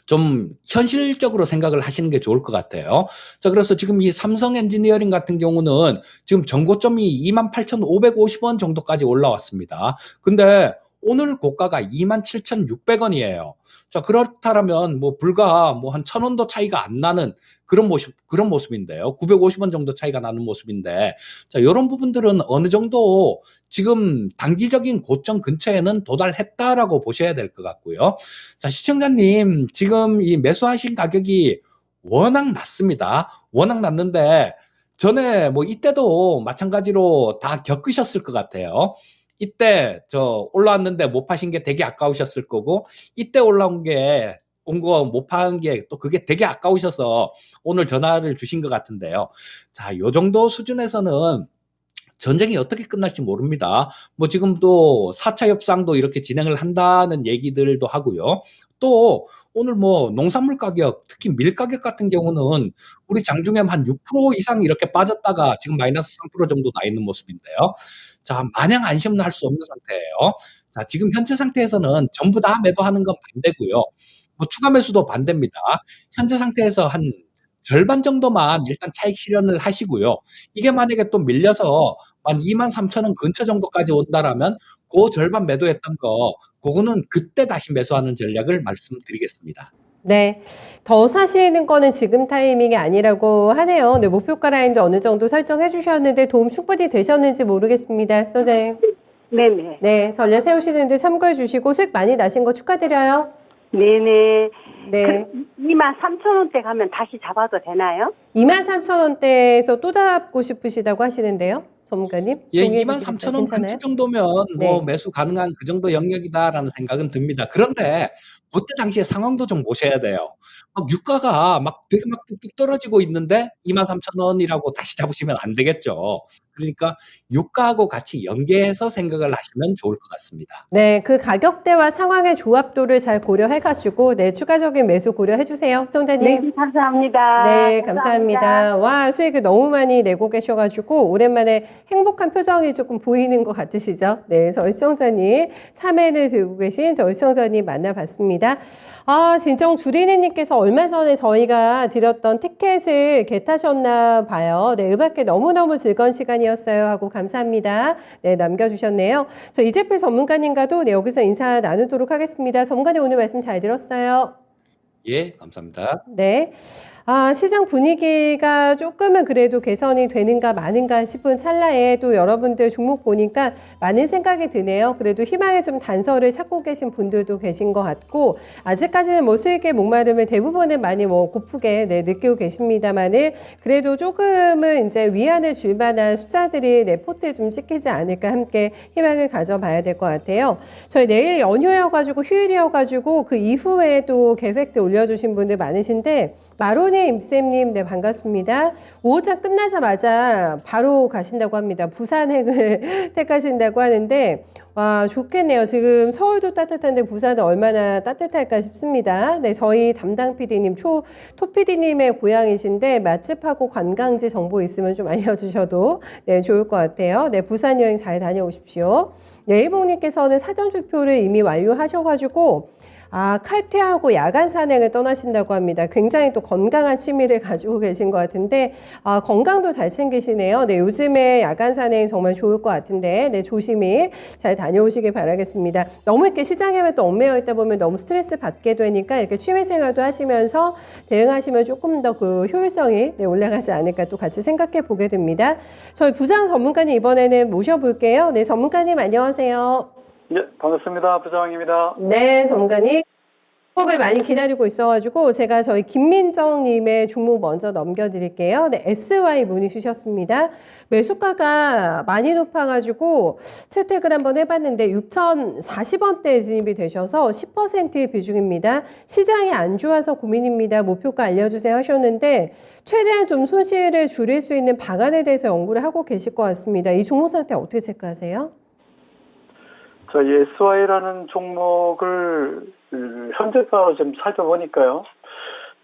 좀 현실적으로 생각을 하시는 게 좋을 것 같아요. 자, 그래서 지금 이 삼성 엔지니어링 같은 경우는 지금 전고점이 28,550원 정도까지 올라왔습니다. 근데 오늘 고가가 27,600원이에요. 자, 그렇다면 뭐 불과 뭐 한 1,000원도 차이가 안 나는 그런 모습인데요. 950원 정도 차이가 나는 모습인데, 자, 이런 부분들은 어느 정도 지금 단기적인 고점 근처에는 도달했다라고 보셔야 될 것 같고요. 자, 시청자님, 지금 이 매수하신 가격이 워낙 낮습니다. 워낙 낮는데, 전에 뭐 이때도 마찬가지로 다 겪으셨을 것 같아요. 이때 저 올라왔는데 못 파신 게 되게 아까우셨을 거고, 이때 올라온 게 온 거 못 판 게 또 그게 되게 아까우셔서 오늘 전화를 주신 것 같은데요. 자, 요 정도 수준에서는 전쟁이 어떻게 끝날지 모릅니다. 뭐 지금 또 4차 협상도 이렇게 진행을 한다는 얘기들도 하고요. 또 오늘 뭐 농산물 가격, 특히 밀 가격 같은 경우는 우리 장중에 한 6% 이상 이렇게 빠졌다가 지금 마이너스 3% 정도 나 있는 모습인데요. 자, 마냥 안심은 할 수 없는 상태예요. 자, 지금 현재 상태에서는 전부 다 매도하는 건 반대고요. 뭐 추가 매수도 반대입니다. 현재 상태에서 한 절반 정도만 일단 차익 실현을 하시고요. 이게 만약에 또 밀려서 한 23,000원 근처 정도까지 온다라면 그 절반 매도했던 거 그거는 그때 다시 매수하는 전략을 말씀드리겠습니다. 네. 더 사시는 거는 지금 타이밍이 아니라고 하네요. 네, 목표가 라인도 어느 정도 설정해 주셨는데 도움 충분히 되셨는지 모르겠습니다. 선생님. 네네. 네, 전략 세우시는데 참고해 주시고 수익 많이 나신 거 축하드려요. 네네. 네. 23,000원대 가면 다시 잡아도 되나요? 23,000원대에서 또 잡고 싶으시다고 하시는데요. 전문가님. 예, 동의해 23,000원 주시겠어요? 근처 괜찮아요? 정도면 뭐 네. 매수 가능한 그 정도 영역이다라는 생각은 듭니다. 그런데 그때 당시의 상황도 좀 보셔야 돼요. 막 유가가 막 되게 막 뚝뚝 떨어지고 있는데 23,000원이라고 다시 잡으시면 안 되겠죠. 그러니까 유가하고 같이 연계해서 생각을 하시면 좋을 것 같습니다. 네, 그 가격대와 상황의 조합도를 잘 고려해 가시고 네, 추가적인 매수 고려해 주세요. 네, 시청자님. 감사합니다. 네, 감사합니다. 와, 수익을 너무 많이 내고 계셔가지고 오랜만에 행복한 표정이 조금 보이는 것 같으시죠? 네, 저희 시청자님 3회를 들고 계신 저희 시청자님 만나봤습니다. 아, 진정 주리니님께서 얼마 전에 저희가 드렸던 티켓을 겟하셨나 봐요. 네, 음악회 너무너무 즐거운 시간이었어요 하고 감사합니다. 네, 남겨주셨네요. 저 이재필 전문가님과도 네, 여기서 인사 나누도록 하겠습니다. 전문가님 오늘 말씀 잘 들었어요. 예, 감사합니다. 네. 아, 시장 분위기가 조금은 그래도 개선이 되는가 마는가 싶은 찰나에 또 여러분들 종목 보니까 많은 생각이 드네요. 그래도 희망의 좀 단서를 찾고 계신 분들도 계신 것 같고, 아직까지는 뭐 수익에 목마름을 대부분은 많이 뭐 고프게 네, 느끼고 계십니다만은 그래도 조금은 이제 위안을 줄 만한 숫자들이 레포트에 좀 찍히지 않을까 함께 희망을 가져봐야 될 것 같아요. 저희 내일 연휴여가지고 휴일이어가지고 그 이후에 또 계획들 올려주신 분들 많으신데, 마로니 임쌤님, 네, 반갑습니다. 5호장 끝나자마자 바로 가신다고 합니다. 부산행을 택하신다고 하는데, 와, 좋겠네요. 지금 서울도 따뜻한데 부산은 얼마나 따뜻할까 싶습니다. 네, 저희 담당 PD님, 토 PD님의 고향이신데, 맛집하고 관광지 정보 있으면 좀 알려주셔도 네, 좋을 것 같아요. 네, 부산 여행 잘 다녀오십시오. 네이봉님께서는 사전투표를 이미 완료하셔가지고, 아, 칼퇴하고 야간 산행을 떠나신다고 합니다. 굉장히 또 건강한 취미를 가지고 계신 것 같은데, 아, 건강도 잘 챙기시네요. 네, 요즘에 야간 산행 정말 좋을 것 같은데, 네, 조심히 잘 다녀오시길 바라겠습니다. 너무 이렇게 시장에만 또 얽매여 있다 보면 너무 스트레스 받게 되니까 이렇게 취미 생활도 하시면서 대응하시면 조금 더 그 효율성이 네, 올라가지 않을까 또 같이 생각해 보게 됩니다. 저희 부장 전문가님 이번에는 모셔볼게요. 네, 전문가님 안녕하세요. 네, 반갑습니다. 부장입니다. 네, 전문가님. 종목을 많이 기다리고 있어가지고 제가 저희 김민정님의 종목 먼저 넘겨드릴게요. 네, SY 문의 주셨습니다. 매수가가 많이 높아가지고 채택을 한번 해봤는데 6,040원대에 진입이 되셔서 10% 비중입니다. 시장이 안 좋아서 고민입니다. 목표가 알려주세요 하셨는데 최대한 좀 손실을 줄일 수 있는 방안에 대해서 연구를 하고 계실 것 같습니다. 이 종목 상태 어떻게 체크하세요? 저희 SY라는 종목을 현재가로 좀 살펴보니까요.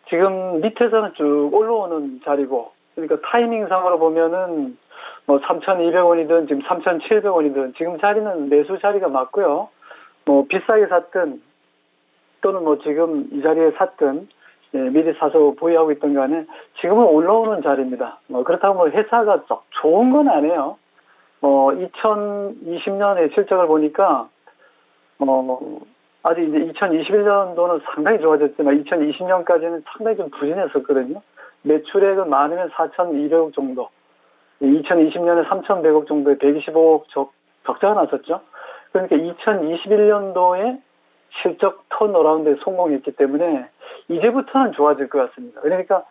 지금 밑에서는 쭉 올라오는 자리고, 그러니까 타이밍상으로 보면은 뭐 3,200원이든 지금 3,700원이든 지금 자리는 매수 자리가 맞고요. 뭐 비싸게 샀든 또는 뭐 지금 이 자리에 샀든 미리 사서 보유하고 있던 간에 지금은 올라오는 자리입니다. 그렇다고 뭐 회사가 썩 좋은 건 아니에요. 2020년에 실적을 보니까, 아직 이제 2021년도는 상당히 좋아졌지만 2020년까지는 상당히 좀 부진했었거든요. 매출액은 많으면 4,200억 정도, 2020년에 3,100억 정도에 125억 적자가 났었죠. 그러니까 2021년도에 실적 턴어라운드에 성공했기 때문에 이제부터는 좋아질 것 같습니다. 그러니까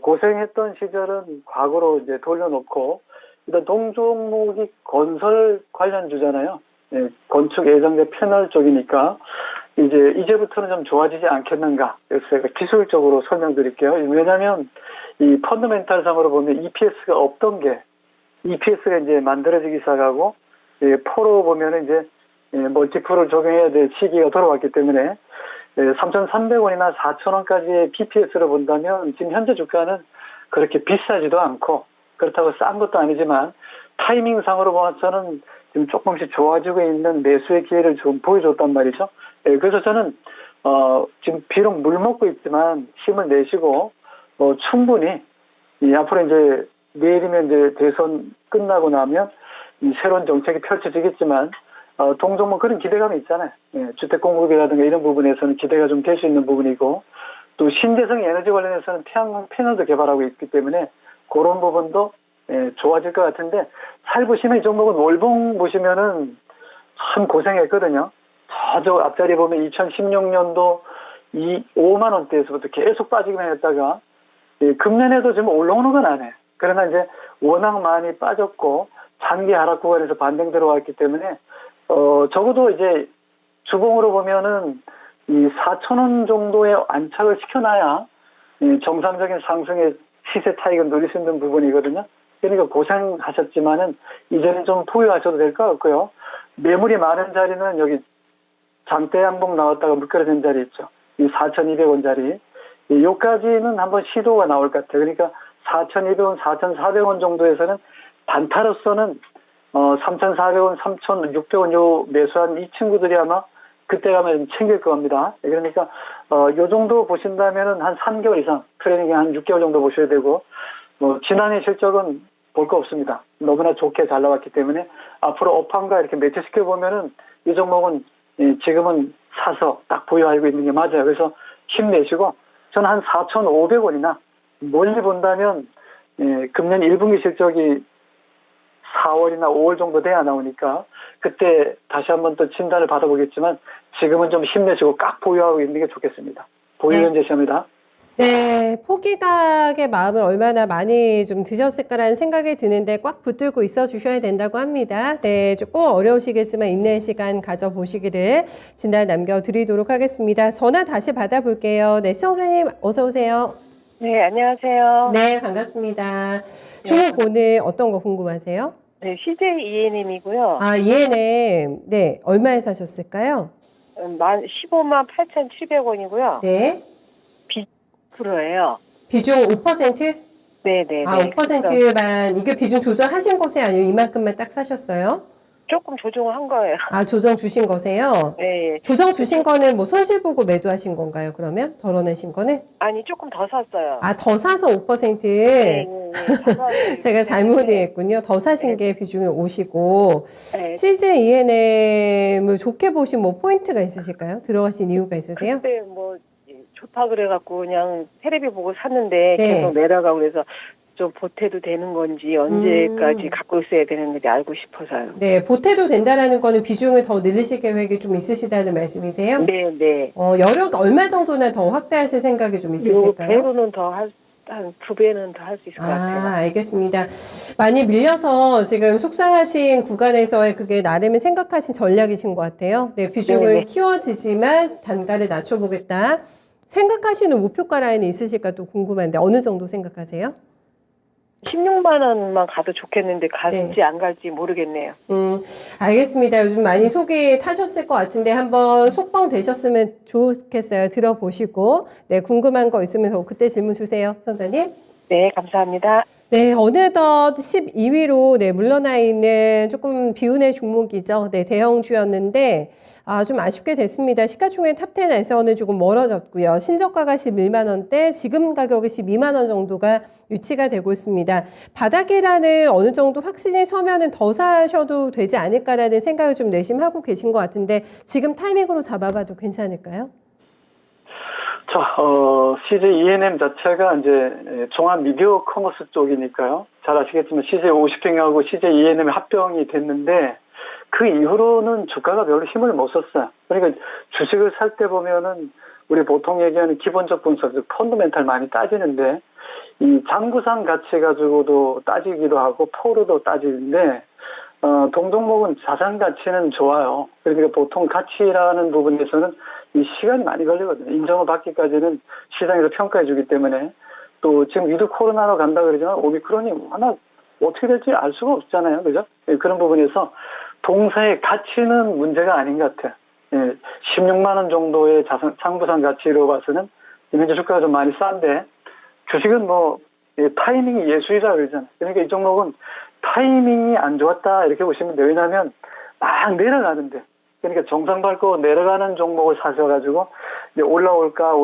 고생했던 시절은 과거로 이제 돌려놓고 일단 동종목이 건설 관련주잖아요. 예, 건축 예정제 패널 쪽이니까 이제부터는 좀 좋아지지 않겠는가. 그래서 제가 기술적으로 설명드릴게요. 왜냐하면 이 펀더멘탈상으로 보면 EPS가 없던 게 EPS가 이제 만들어지기 시작하고 포로 보면은 이제 멀티플을 적용해야 될 시기가 돌아왔기 때문에 3,300원이나 4,000원까지의 PPS를 본다면 지금 현재 주가는 그렇게 비싸지도 않고 그렇다고 싼 것도 아니지만 타이밍상으로 봐서는 지금 조금씩 좋아지고 있는 매수의 기회를 좀 보여줬단 말이죠. 그래서 저는 지금 비록 물 먹고 있지만 힘을 내시고 충분히 앞으로 이제 내일이면 이제 대선 끝나고 나면 이 새로운 정책이 펼쳐지겠지만 동종목 그런 기대감이 있잖아요. 주택 공급이라든가 이런 부분에서는 기대가 좀 될 수 있는 부분이고 또 신재생 에너지 관련해서는 태양광 패널도 개발하고 있기 때문에 그런 부분도 좋아질 것 같은데 잘 보시면 이 종목은 월봉 보시면은 참 고생했거든요. 저 앞자리 보면 2016년도 5만 원대에서부터 계속 빠지기만 했다가 금년에도 지금 올라오는 건 안 해. 그러나 이제 워낙 많이 빠졌고 장기 하락 구간에서 반등 들어왔기 때문에 적어도 이제 주봉으로 보면은 이 4,000원 정도의 안착을 시켜놔야 정상적인 상승의 시세 차익을 누릴 수 있는 부분이거든요. 그러니까 고생하셨지만은 이제는 좀 포기하셔도 될 것 같고요. 매물이 많은 자리는 여기 장대 양봉 나왔다가 묶여진 자리 있죠. 이 4,200원짜리. 요까지는 한번 시도가 나올 것 같아요. 그러니까 4,200원, 4,400원 정도에서는 단타로서는 3,400원, 3,600원 요 매수한 이 친구들이 아마 그때 가면 챙길 겁니다. 그러니까 요 정도 보신다면은 한 3개월 이상, 트레이닝 한 6개월 정도 보셔야 되고, 지난해 실적은 볼 거 없습니다. 너무나 좋게 잘 나왔기 때문에 앞으로 업황과 이렇게 매치시켜 보면은 이 종목은 지금은 사서 딱 보유하고 있는 게 맞아요. 그래서 힘내시고, 저는 한 4,500원이나 멀리 본다면 금년 1분기 실적이 4월이나 5월 정도 돼야 나오니까 그때 다시 한번 또 진단을 받아보겠지만 지금은 좀 힘내시고 꽉 보유하고 있는 게 좋겠습니다. 보유 네. 현재시합니다. 네, 포기각의 마음을 얼마나 많이 좀 드셨을까라는 생각이 드는데 꽉 붙들고 있어 주셔야 된다고 합니다. 네, 조금 어려우시겠지만 인내 시간 가져보시기를 진단 남겨드리도록 하겠습니다. 전화 다시 받아볼게요. 네, 시청자님 어서 오세요. 네, 안녕하세요. 네, 반갑습니다. 종목 오늘 어떤 거 궁금하세요? 네, CJ ENM이고요. 아, ENM. 네, 얼마에 사셨을까요? 158,700원이고요. 네, 프로예요. 비중 5%? 네, 네, 아, 네. 5%만, 이게 비중 조절하신 거세요? 아니면 이만큼만 딱 사셨어요? 조금 조정을 한 거예요. 아, 조정 주신 거세요? 네. 조정 주신 거는 뭐 손실 보고 매도하신 건가요, 그러면? 덜어내신 거는? 아니, 조금 더 샀어요. 아, 더 사서 5%? 네, 제가 잘못 이해했군요. 더 사신 게 비중이 5시고. 네. CJ ENM을 좋게 보신 뭐 포인트가 있으실까요? 들어가신 이유가 있으세요? 그때 뭐 좋다 그래갖고 그냥 테레비 보고 샀는데 네. 계속 내려가고 그래서 좀 보태도 되는 건지 언제까지 갖고 있어야 되는 건지 알고 싶어서요. 네, 보태도 된다라는 거는 비중을 더 늘리실 계획이 좀 있으시다는 말씀이세요? 네, 네. 여력 얼마 정도나 더 확대하실 생각이 좀 있으실까요? 배로는 더 한 2배는 더 할 수 있을 것 같아요. 알겠습니다. 많이 밀려서 지금 속상하신 구간에서의 그게 나름의 생각하신 전략이신 것 같아요. 네, 비중은 네네. 키워지지만 단가를 낮춰보겠다. 생각하시는 목표가 라인이 있으실까 또 궁금한데 어느 정도 생각하세요? 16만 원만 가도 좋겠는데 갈지 네. 안 갈지 모르겠네요. 알겠습니다. 요즘 많이 속이 타셨을 것 같은데 한번 속뻥 되셨으면 좋겠어요. 들어보시고. 네, 궁금한 거 있으면 그때 질문 주세요. 선생님. 네, 감사합니다. 네, 어느덧 12위로 네, 물러나 있는 조금 비운의 종목이죠. 네, 대형주였는데 좀 아쉽게 됐습니다. 시가총액 탑10에서는 조금 멀어졌고요. 신저가가 11만 원대, 지금 가격이 12만 원 정도가 유치가 되고 있습니다. 바닥이라는 어느 정도 확신이 서면은 더 사셔도 되지 않을까라는 생각을 좀 내심하고 계신 것 같은데 지금 타이밍으로 잡아봐도 괜찮을까요? 자, CJ ENM 자체가 이제 종합 미디어 커머스 쪽이니까요. 잘 아시겠지만 CJ 50평하고 CJ ENM이 합병이 됐는데 그 이후로는 주가가 별로 힘을 못 썼어요. 그러니까 주식을 살 때 보면은 우리 보통 얘기하는 기본적 분석, 펀더멘탈 많이 따지는데 이 장부상 가치 가지고도 따지기도 하고 포로도 따지는데 동종목은 자산 가치는 좋아요. 그러니까 보통 가치라는 부분에서는 이 시간이 많이 걸리거든요. 인정을 받기까지는 시장에서 평가해 주기 때문에 또 지금 위드 코로나로 간다 그러지만 오미크론이 워낙 어떻게 될지 알 수가 없잖아요. 그죠? 예, 그런 부분에서 동사의 가치는 문제가 아닌 것 같아요. 예, 16만 원 정도의 장부상 가치로 봐서는 현재 주가가 좀 많이 싼데 주식은 뭐 타이밍이 예술이라 그러잖아요. 그러니까 이 종목은 타이밍이 안 좋았다 이렇게 보시면 돼요. 왜냐하면 막 내려가는데 그러니까 정상 밟고 내려가는 종목을 사셔가지고 이제 올라올까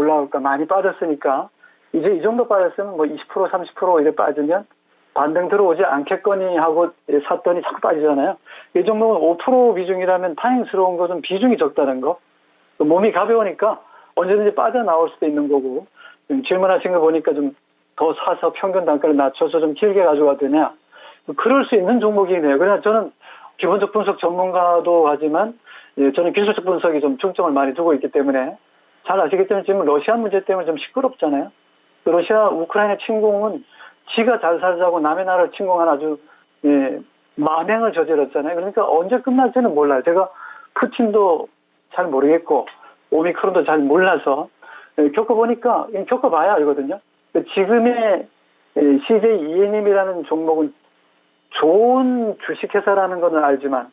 많이 빠졌으니까 이제 이 정도 빠졌으면 뭐 20% 30% 이렇게 빠지면 반등 들어오지 않겠거니 하고 샀더니 자꾸 빠지잖아요. 이 종목은 5% 비중이라면 다행스러운 것은 비중이 적다는 거. 몸이 가벼우니까 언제든지 빠져나올 수도 있는 거고 질문하신 거 보니까 좀 더 사서 평균 단가를 낮춰서 좀 길게 가져가야 되냐. 그럴 수 있는 종목이네요. 그래서 저는 기본적 분석 전문가도 하지만 저는 기술적 분석이 좀 중점을 많이 두고 있기 때문에 잘 아시겠지만 지금 러시아 문제 때문에 좀 시끄럽잖아요. 러시아 우크라이나 침공은 지가 잘 살자고 남의 나라를 침공한 아주 만행을 저질렀잖아요. 그러니까 언제 끝날지는 몰라요. 제가 푸틴도 잘 모르겠고 오미크론도 잘 몰라서 겪어보니까 겪어봐야 알거든요. 지금의 CJ ENM이라는 종목은 좋은 주식회사라는 것은 알지만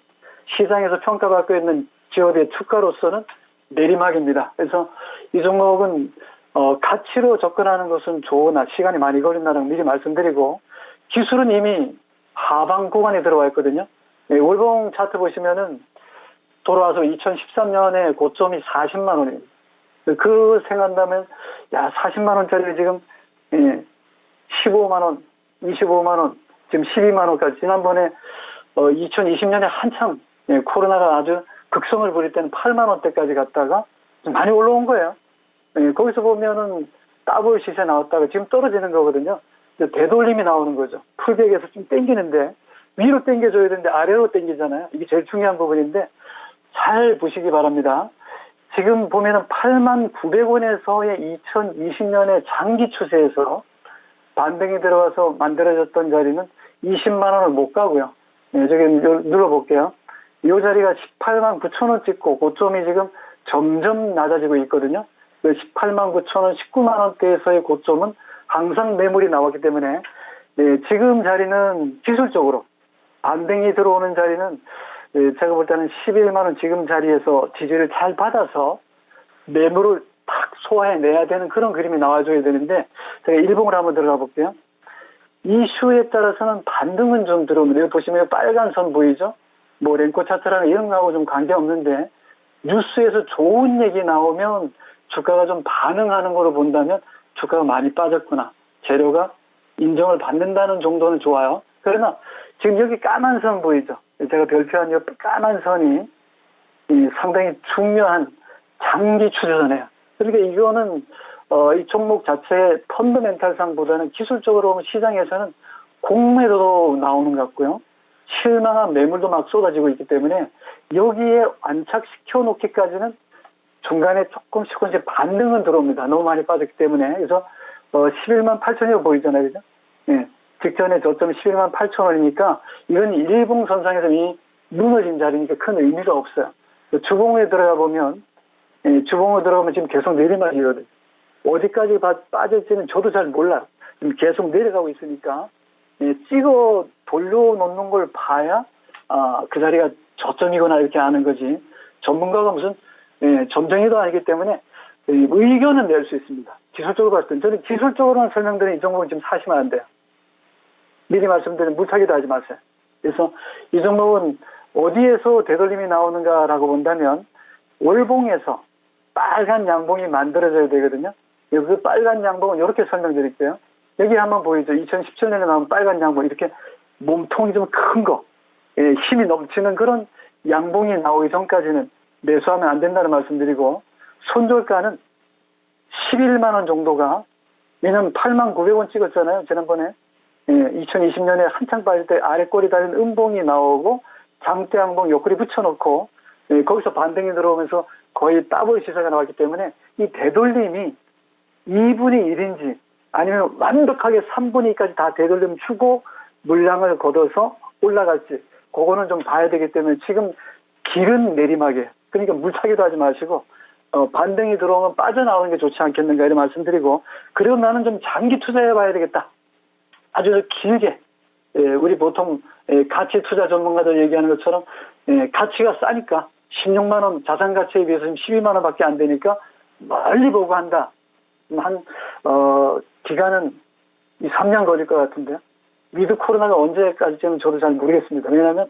시장에서 평가받고 있는 기업의 주가로서는 내리막입니다. 그래서 이 종목은 가치로 접근하는 것은 좋으나 시간이 많이 걸린다는 걸 미리 말씀드리고, 기술은 이미 하방 구간에 들어와 있거든요. 네, 월봉 차트 보시면은 돌아와서 2013년에 고점이 40만 원입니다. 그 생각한다면 40만 원짜리 지금 15만 원, 25만 원, 지금 12만 원까지, 지난번에 2020년에 한참 코로나가 아주 극성을 부릴 때는 8만 원대까지 갔다가 좀 많이 올라온 거예요. 거기서 보면은 더블 시세 나왔다가 지금 떨어지는 거거든요. 되돌림이 나오는 거죠. 풀백에서 좀 땡기는데 위로 땡겨줘야 되는데 아래로 땡기잖아요. 이게 제일 중요한 부분인데 잘 보시기 바랍니다. 지금 보면은 8만 900원에서의 2020년의 장기 추세에서 반등이 들어와서 만들어졌던 자리는 20만 원을 못 가고요. 저기 눌러볼게요. 이 자리가 18만 9천 원 찍고 고점이 지금 점점 낮아지고 있거든요. 18만 9천 원, 19만 원대에서의 고점은 항상 매물이 나왔기 때문에 지금 자리는 기술적으로 반등이 들어오는 자리는 제가 볼 때는 11만 원 지금 자리에서 지지를 잘 받아서 매물을 탁 소화해내야 되는 그런 그림이 나와줘야 되는데, 제가 일봉을 한번 들어가 볼게요. 이슈에 따라서는 반등은 좀 들어옵니다. 여기 보시면 빨간 선 보이죠? 뭐 랭코 차트라는 이런 거하고 좀 관계없는데, 뉴스에서 좋은 얘기 나오면 주가가 좀 반응하는 거로 본다면 주가가 많이 빠졌구나, 재료가 인정을 받는다는 정도는 좋아요. 그러나 지금 여기 까만 선 보이죠? 제가 별표한 이 까만 선이 상당히 중요한 장기 추세선이에요. 그러니까 이거는 이 종목 자체의 펀더멘탈상보다는 기술적으로 보면 시장에서는 공매도도 나오는 것 같고요. 실망한 매물도 막 쏟아지고 있기 때문에 여기에 안착시켜 놓기까지는 중간에 조금씩 반등은 들어옵니다. 너무 많이 빠졌기 때문에. 그래서 11만 8천이 보이잖아요. 그죠? 예. 직전에 저점이 11만 8천 원이니까 이건 일봉선상에서 이 무너진 자리니까 큰 의미가 없어요. 주봉에 들어가 보면, 주봉에 들어가면 지금 계속 내리막이거든요. 어디까지 빠질지는 저도 잘 몰라요. 지금 계속 내려가고 있으니까 찍어 돌려놓는 걸 봐야 그 자리가 저점이거나 이렇게 아는 거지, 전문가가 무슨 점쟁이도 아니기 때문에 의견은 낼 수 있습니다. 기술적으로 봤을 때 저는 기술적으로만 설명드리는 이 종목은 지금 사시면 안 돼요. 미리 말씀드린 물타기도 하지 마세요. 그래서 이 종목은 어디에서 되돌림이 나오는가라고 본다면 월봉에서 빨간 양봉이 만들어져야 되거든요. 그 빨간 양봉은 이렇게 설명드릴게요. 여기 한번 보이죠? 2017년에 나온 빨간 양봉, 이렇게 몸통이 좀 큰 거, 힘이 넘치는 그런 양봉이 나오기 전까지는 매수하면 안 된다는 말씀드리고, 손절가는 11만 원 정도가, 왜냐면 8만 900원 찍었잖아요, 지난번에. 2020년에 한창 빠질 때 아래 꼬리 달린 음봉이 나오고 장대 양봉 옆구리 붙여놓고 거기서 반등이 들어오면서 거의 더블 시세가 나왔기 때문에 이 되돌림이 2분의 1인지 아니면 완벽하게 3분의 2까지 다 되돌림 주고 물량을 걷어서 올라갈지, 그거는 좀 봐야 되기 때문에 지금 길은 내리막이에요. 그러니까 물타기도 하지 마시고 반등이 들어오면 빠져나오는 게 좋지 않겠는가 이런 말씀드리고, 그리고 나는 좀 장기 투자해 봐야 되겠다, 아주 길게. 우리 보통 가치 투자 전문가들 얘기하는 것처럼 가치가 싸니까 16만 원 자산 가치에 비해서 12만 원밖에 안 되니까 멀리 보고 한다. 기간은 3년 걸릴 것 같은데요. 위드 코로나가 언제까지는 저도 잘 모르겠습니다. 왜냐하면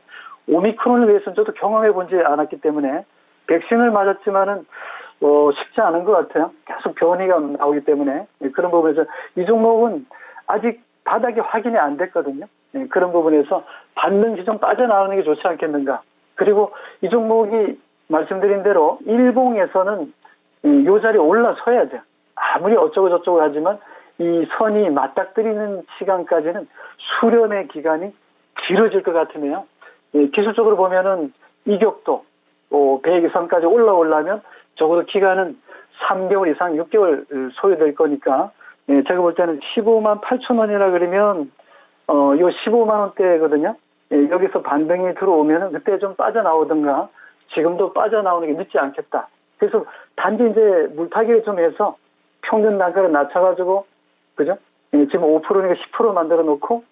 오미크론에 대해서는 저도 경험해 보지 않았기 때문에, 백신을 맞았지만은 쉽지 않은 것 같아요. 계속 변이가 나오기 때문에. 그런 부분에서 이 종목은 아직 바닥이 확인이 안 됐거든요. 그런 부분에서 반등 시점 빠져나오는 게 좋지 않겠는가. 그리고 이 종목이 말씀드린 대로 일봉에서는 이 자리에 올라서야 돼요. 아무리 어쩌고 저쩌고 하지만 이 선이 맞닥뜨리는 시간까지는 수렴의 기간이 길어질 것 같으네요. 기술적으로 보면은 이격도 100 이상까지 올라오려면 적어도 기간은 3개월 이상 6개월 소요될 거니까, 제가 볼 때는 15만 8천 원이라 그러면 요 15만 원대거든요. 여기서 반등이 들어오면은 그때 좀 빠져나오든가, 지금도 빠져나오는 게 늦지 않겠다. 그래서 단지 이제 물타기를 좀 해서 평균 단가를 낮춰가지고, 그죠? 지금 5%니까 10% 만들어 놓고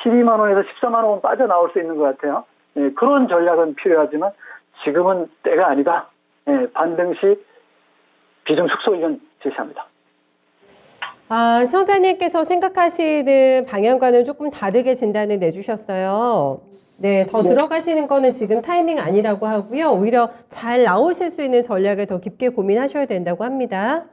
12만 원에서 14만 원 빠져나올 수 있는 것 같아요. 예, 그런 전략은 필요하지만 지금은 때가 아니다. 예, 반등시 비중 축소 의견 제시합니다. 시청자님께서 생각하시는 방향과는 조금 다르게 진단을 내주셨어요. 네, 더 들어가시는 거는 지금 타이밍 아니라고 하고요. 오히려 잘 나오실 수 있는 전략을 더 깊게 고민하셔야 된다고 합니다.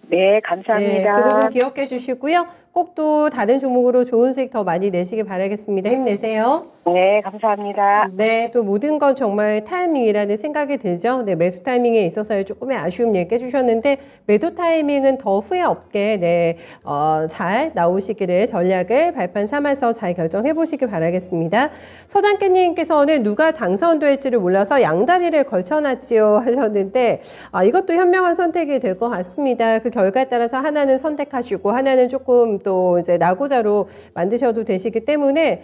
네, 감사합니다. 네, 그 부분 기억해 주시고요. 꼭 또 다른 종목으로 좋은 수익 더 많이 내시길 바라겠습니다. 힘내세요. 네, 감사합니다. 네, 또 모든 건 정말 타이밍이라는 생각이 들죠. 네, 매수 타이밍에 있어서의 조금의 아쉬움 얘기해 주셨는데 매도 타이밍은 더 후회 없게 잘 나오시기를 전략을 발판 삼아서 잘 결정해 보시길 바라겠습니다. 서당깨님께서는 누가 당선될지를 몰라서 양다리를 걸쳐놨지요 하셨는데 이것도 현명한 선택이 될 것 같습니다. 그 결과에 따라서 하나는 선택하시고 하나는 조금 또 이제 낙오자로 만드셔도 되시기 때문에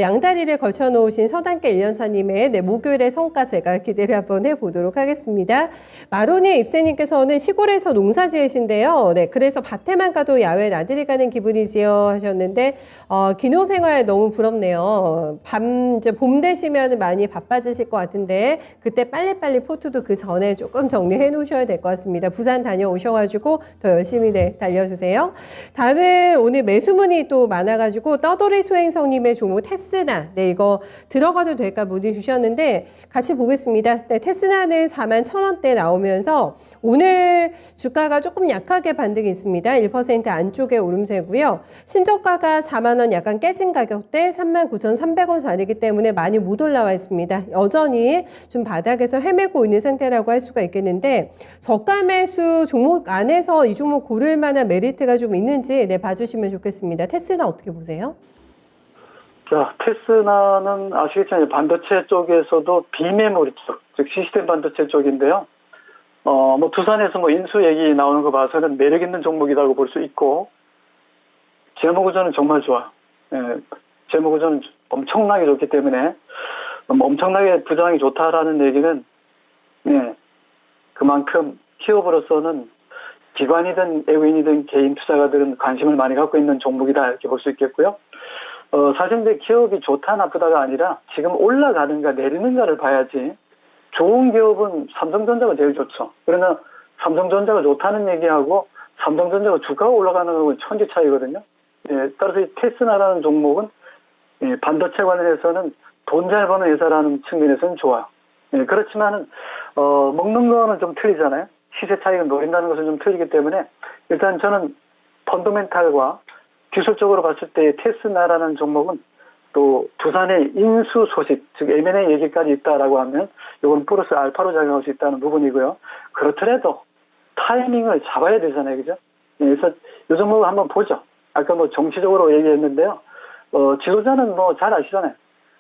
양다리를 걸쳐 놓으신 서당깨 1년차님의 목요일의 성과 제가 기대를 한번 해보도록 하겠습니다. 마로니 입세님께서는 시골에서 농사 지으신데요. 네, 그래서 밭에만 가도 야외 나들이 가는 기분이지요 하셨는데 기농생활 너무 부럽네요. 이제 봄 되시면 많이 바빠지실 것 같은데 그때 빨리빨리 포트도 그 전에 조금 정리해 놓으셔야 될 것 같습니다. 부산 다녀오셔가지고 더 열심히 달려주세요. 다음은 오늘 매수문이 또 많아가지고 떠돌이 소행성님의 종목 테스나. 네, 이거 들어가도 될까 문의 주셨는데 같이 보겠습니다. 네, 테스나는 41,000원대 나오면서 오늘 주가가 조금 약하게 반등이 있습니다. 1% 안쪽에 오름세고요. 신저가가 4만 원 약간 깨진 가격대 39,300원 자리이기 때문에 많이 못 올라와 있습니다. 여전히 좀 바닥에서 헤매고 있는 상태라고 할 수가 있겠는데 저가 매수 종목 안에서 이 종목 고를 만한 메리트가 좀 있는지 봐주시면 좋겠습니다. 테스나 어떻게 보세요? 자, 테스나는 아시겠지만 반도체 쪽에서도 비메모리 쪽, 즉 시스템 반도체 쪽인데요. 두산에서 인수 얘기 나오는 거 봐서는 매력 있는 종목이라고 볼 수 있고, 재무 구조는 정말 좋아요. 재무 구조는 엄청나게 좋기 때문에, 엄청나게 부장이 좋다라는 얘기는, 그만큼 기업으로서는 기관이든 외국인이든 개인 투자가들은 관심을 많이 갖고 있는 종목이다 이렇게 볼 수 있겠고요. 사실 근데 기업이 좋다 나쁘다가 아니라 지금 올라가는가 내리는가를 봐야지 좋은 기업은 삼성전자가 제일 좋죠. 그러나 삼성전자가 좋다는 얘기하고 삼성전자가 주가가 올라가는 거하고 천지 차이거든요. 따라서 이 테스나라는 종목은 반도체 관련해서는 돈 잘 버는 회사라는 측면에서는 좋아요. 그렇지만은 먹는 거는 좀 틀리잖아요. 시세 차익을 노린다는 것은 좀 틀리기 때문에 일단 저는 펀더멘탈과 기술적으로 봤을 때 테스나라는 종목은 또 두산의 인수 소식, 즉 M&A 얘기까지 있다라고 하면 이건 플러스 알파로 작용할 수 있다는 부분이고요. 그렇더라도 타이밍을 잡아야 되잖아요, 그죠? 그래서 이 종목을 한번 보죠. 아까 정치적으로 얘기했는데요. 지도자는 잘 아시잖아요.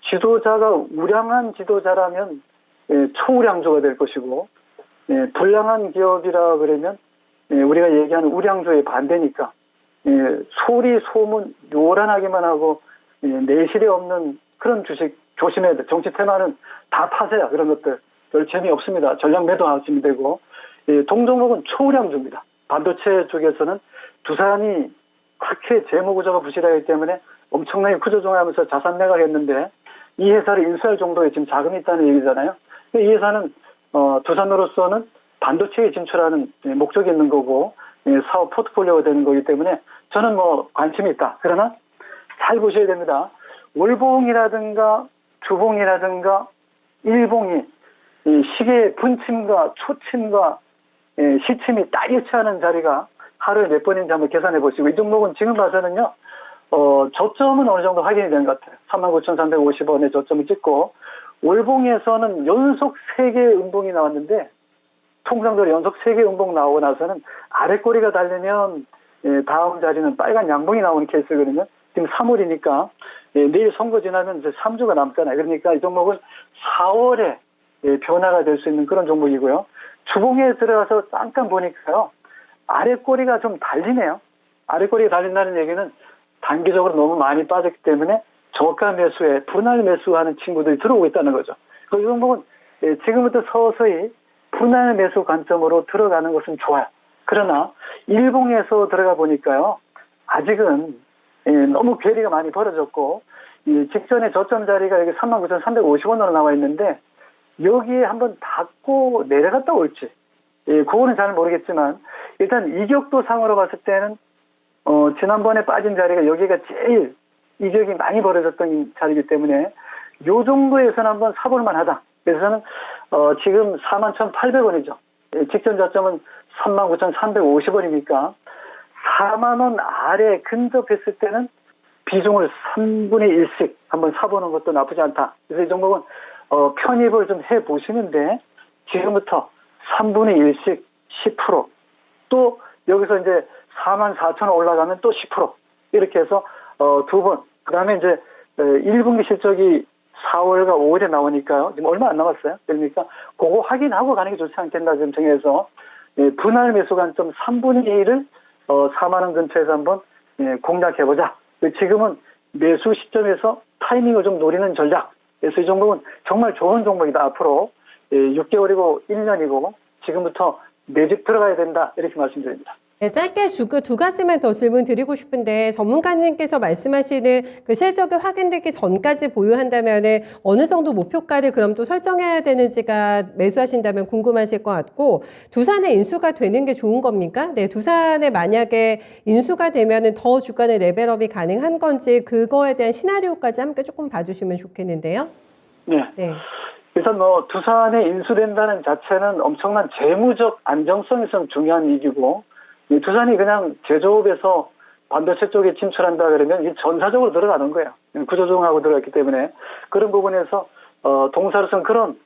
지도자가 우량한 지도자라면 초우량주가 될 것이고, 불량한 기업이라 그러면 우리가 얘기하는 우량주의 반대니까 소리 소문 요란하게만 하고 내실이 없는 그런 주식 조심해야 돼. 정치 테마는 다 파세요. 그런 것들 별 재미없습니다. 전략 매도하시면 되고, 동종목은 초우량주입니다. 반도체 쪽에서는 두산이 그렇게 재무구조가 부실하기 때문에 엄청나게 구조조정하면서 자산 매각했는데 이 회사를 인수할 정도의 지금 자금이 있다는 얘기잖아요. 이 회사는 두산으로서는 반도체에 진출하는 목적이 있는 거고 사업 포트폴리오가 되는 거기 때문에 저는 관심이 있다. 그러나 잘 보셔야 됩니다. 월봉이라든가 주봉이라든가 일봉이 이 시계의 분침과 초침과 시침이 딱 일치하는 자리가 하루에 몇 번인지 한번 계산해 보시고 이 종목은 지금 봐서는요. 저점은 어느 정도 확인이 된 것 같아요. 39,350원에 저점을 찍고 월봉에서는 연속 3개의 음봉이 나왔는데 통상적으로 연속 3개 음봉 나오고 나서는 아랫꼬리가 달리면 다음 자리는 빨간 양봉이 나오는 케이스거든요. 지금 3월이니까 내일 선거 지나면 이제 3주가 남잖아요. 그러니까 이 종목은 4월에 변화가 될 수 있는 그런 종목이고요. 주봉에 들어가서 잠깐 보니까요. 아랫꼬리가 좀 달리네요. 아랫꼬리가 달린다는 얘기는 단기적으로 너무 많이 빠졌기 때문에 저가 매수에 분할 매수하는 친구들이 들어오고 있다는 거죠. 이 종목은 지금부터 서서히 분할 매수 관점으로 들어가는 것은 좋아요. 그러나 일봉에서 들어가 보니까요. 아직은 너무 괴리가 많이 벌어졌고 이 직전에 저점 자리가 여기 39,350원으로 나와 있는데 여기에 한번 닫고 내려갔다 올지 그거는 잘 모르겠지만 일단 이격도 상으로 봤을 때는 지난번에 빠진 자리가 여기가 제일 이격이 많이 벌어졌던 자리이기 때문에 요 정도에서는 한번 사볼만 하다. 그래서 저는 지금 41,800원이죠. 직전 저점은 39,350원이니까 4만원 아래 근접했을 때는 비중을 3분의 1씩 한번 사보는 것도 나쁘지 않다. 그래서 이 종목은 편입을 좀 해보시는데 지금부터 3분의 1씩 10%, 또 여기서 이제 44,000원 올라가면 또 10% 이렇게 해서 두 번. 그 다음에 이제 1분기 실적이 4월과 5월에 나오니까요. 지금 얼마 안 남았어요. 그러니까 그거 확인하고 가는 게 좋지 않겠나 지금 정해서 분할 매수 관점 3분의 1을 4만 원 근처에서 한번 공략해보자. 지금은 매수 시점에서 타이밍을 좀 노리는 전략. 그래서 이 종목은 정말 좋은 종목이다. 앞으로 6개월이고 1년이고 지금부터 매집 들어가야 된다. 이렇게 말씀드립니다. 네, 짧게 두 가지만 더 질문 드리고 싶은데 전문가님께서 말씀하시는 그 실적이 확인되기 전까지 보유한다면 어느 정도 목표가를 그럼 또 설정해야 되는지가 매수하신다면 궁금하실 것 같고 두산의 인수가 되는 게 좋은 겁니까? 네, 두산에 만약에 인수가 되면 더 주가의 레벨업이 가능한 건지 그거에 대한 시나리오까지 함께 조금 봐주시면 좋겠는데요. 네. 네. 일단 두산에 인수된다는 자체는 엄청난 재무적 안정성이 좀 중요한 이유고 두산이 그냥 제조업에서 반도체 쪽에 진출한다 그러면 이 전사적으로 들어가는 거예요. 구조조정하고 들어갔기 때문에 그런 부분에서 동사로서는 그런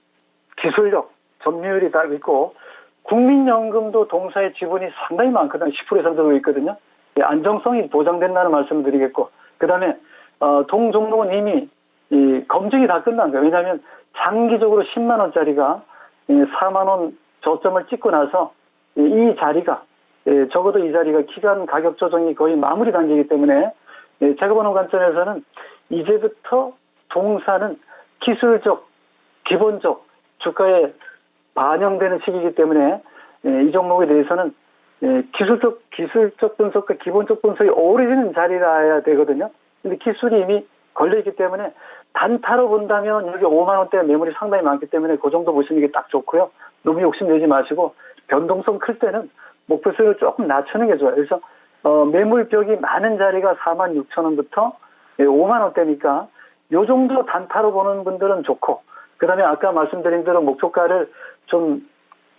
기술력, 점유율이 다 있고 국민연금도 동사의 지분이 상당히 많거든요. 10% 이상 들고 있거든요. 안정성이 보장된다는 말씀을 드리겠고 그 다음에 동 종목은 이미 이 검증이 다 끝난 거예요. 왜냐하면 장기적으로 10만 원짜리가 4만 원 저점을 찍고 나서 이 자리가 적어도 이 자리가 기간 가격 조정이 거의 마무리 단계이기 때문에 제가 보는 관점에서는 이제부터 동사는 기술적, 기본적 주가에 반영되는 시기이기 때문에 이 종목에 대해서는 기술적 분석과 기본적 분석이 어우러지는 자리라야 되거든요. 근데 기술이 이미 걸려있기 때문에 단타로 본다면 여기 5만 원대 매물이 상당히 많기 때문에 그 정도 보시는 게 딱 좋고요. 너무 욕심내지 마시고 변동성 클 때는 목표수를 조금 낮추는 게 좋아요. 그래서 매물벽이 많은 자리가 46,000원부터 5만 원대니까 요 정도 단타로 보는 분들은 좋고 그 다음에 아까 말씀드린 대로 목표가를 좀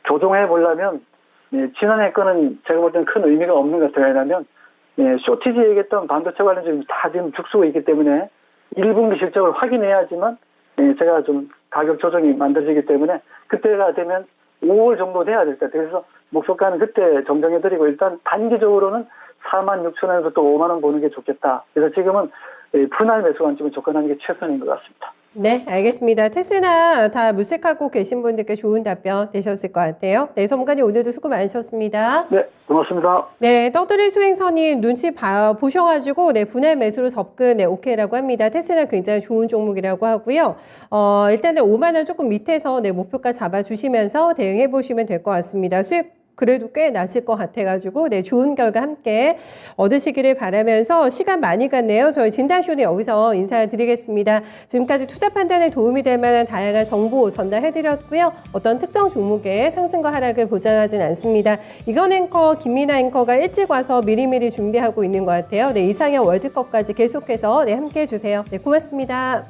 조정해 보려면 지난해 거는 제가 볼 때는 큰 의미가 없는 것 같아요. 왜냐하면 쇼티지 얘기했던 반도체 관련주는 다 지금 죽수고 있기 때문에 1분기 실적을 확인해야지만 제가 좀 가격 조정이 만들어지기 때문에 그때가 되면 5월 정도 돼야 될 것 같아요. 그래서 목표가는 그때 정정해드리고 일단 단기적으로는 46,000원에서 또 5만 원 보는 게 좋겠다. 그래서 지금은 분할 매수 관점을 접근하는 게 최선인 것 같습니다. 네, 알겠습니다. 테스나 다 물색하고 계신 분들께 좋은 답변 되셨을 것 같아요. 네, 전문가님 오늘도 수고 많으셨습니다. 네, 고맙습니다. 네, 떠들이 수행선님 눈치 보셔가지고 분할 매수로 접근 오케이라고 합니다. 테스나 굉장히 좋은 종목이라고 하고요. 일단은 5만 원 조금 밑에서 목표가 잡아주시면서 대응해 보시면 될 것 같습니다. 수익 그래도 꽤 나실 것 같아가지고 좋은 결과 함께 얻으시기를 바라면서 시간 많이 갔네요. 저희 진단쇼는 여기서 인사드리겠습니다. 지금까지 투자 판단에 도움이 될 만한 다양한 정보 전달해드렸고요. 어떤 특정 종목의 상승과 하락을 보장하진 않습니다. 이건 앵커, 김민아 앵커가 일찍 와서 미리미리 준비하고 있는 것 같아요. 이상형 월드컵까지 계속해서 함께해 주세요. 고맙습니다.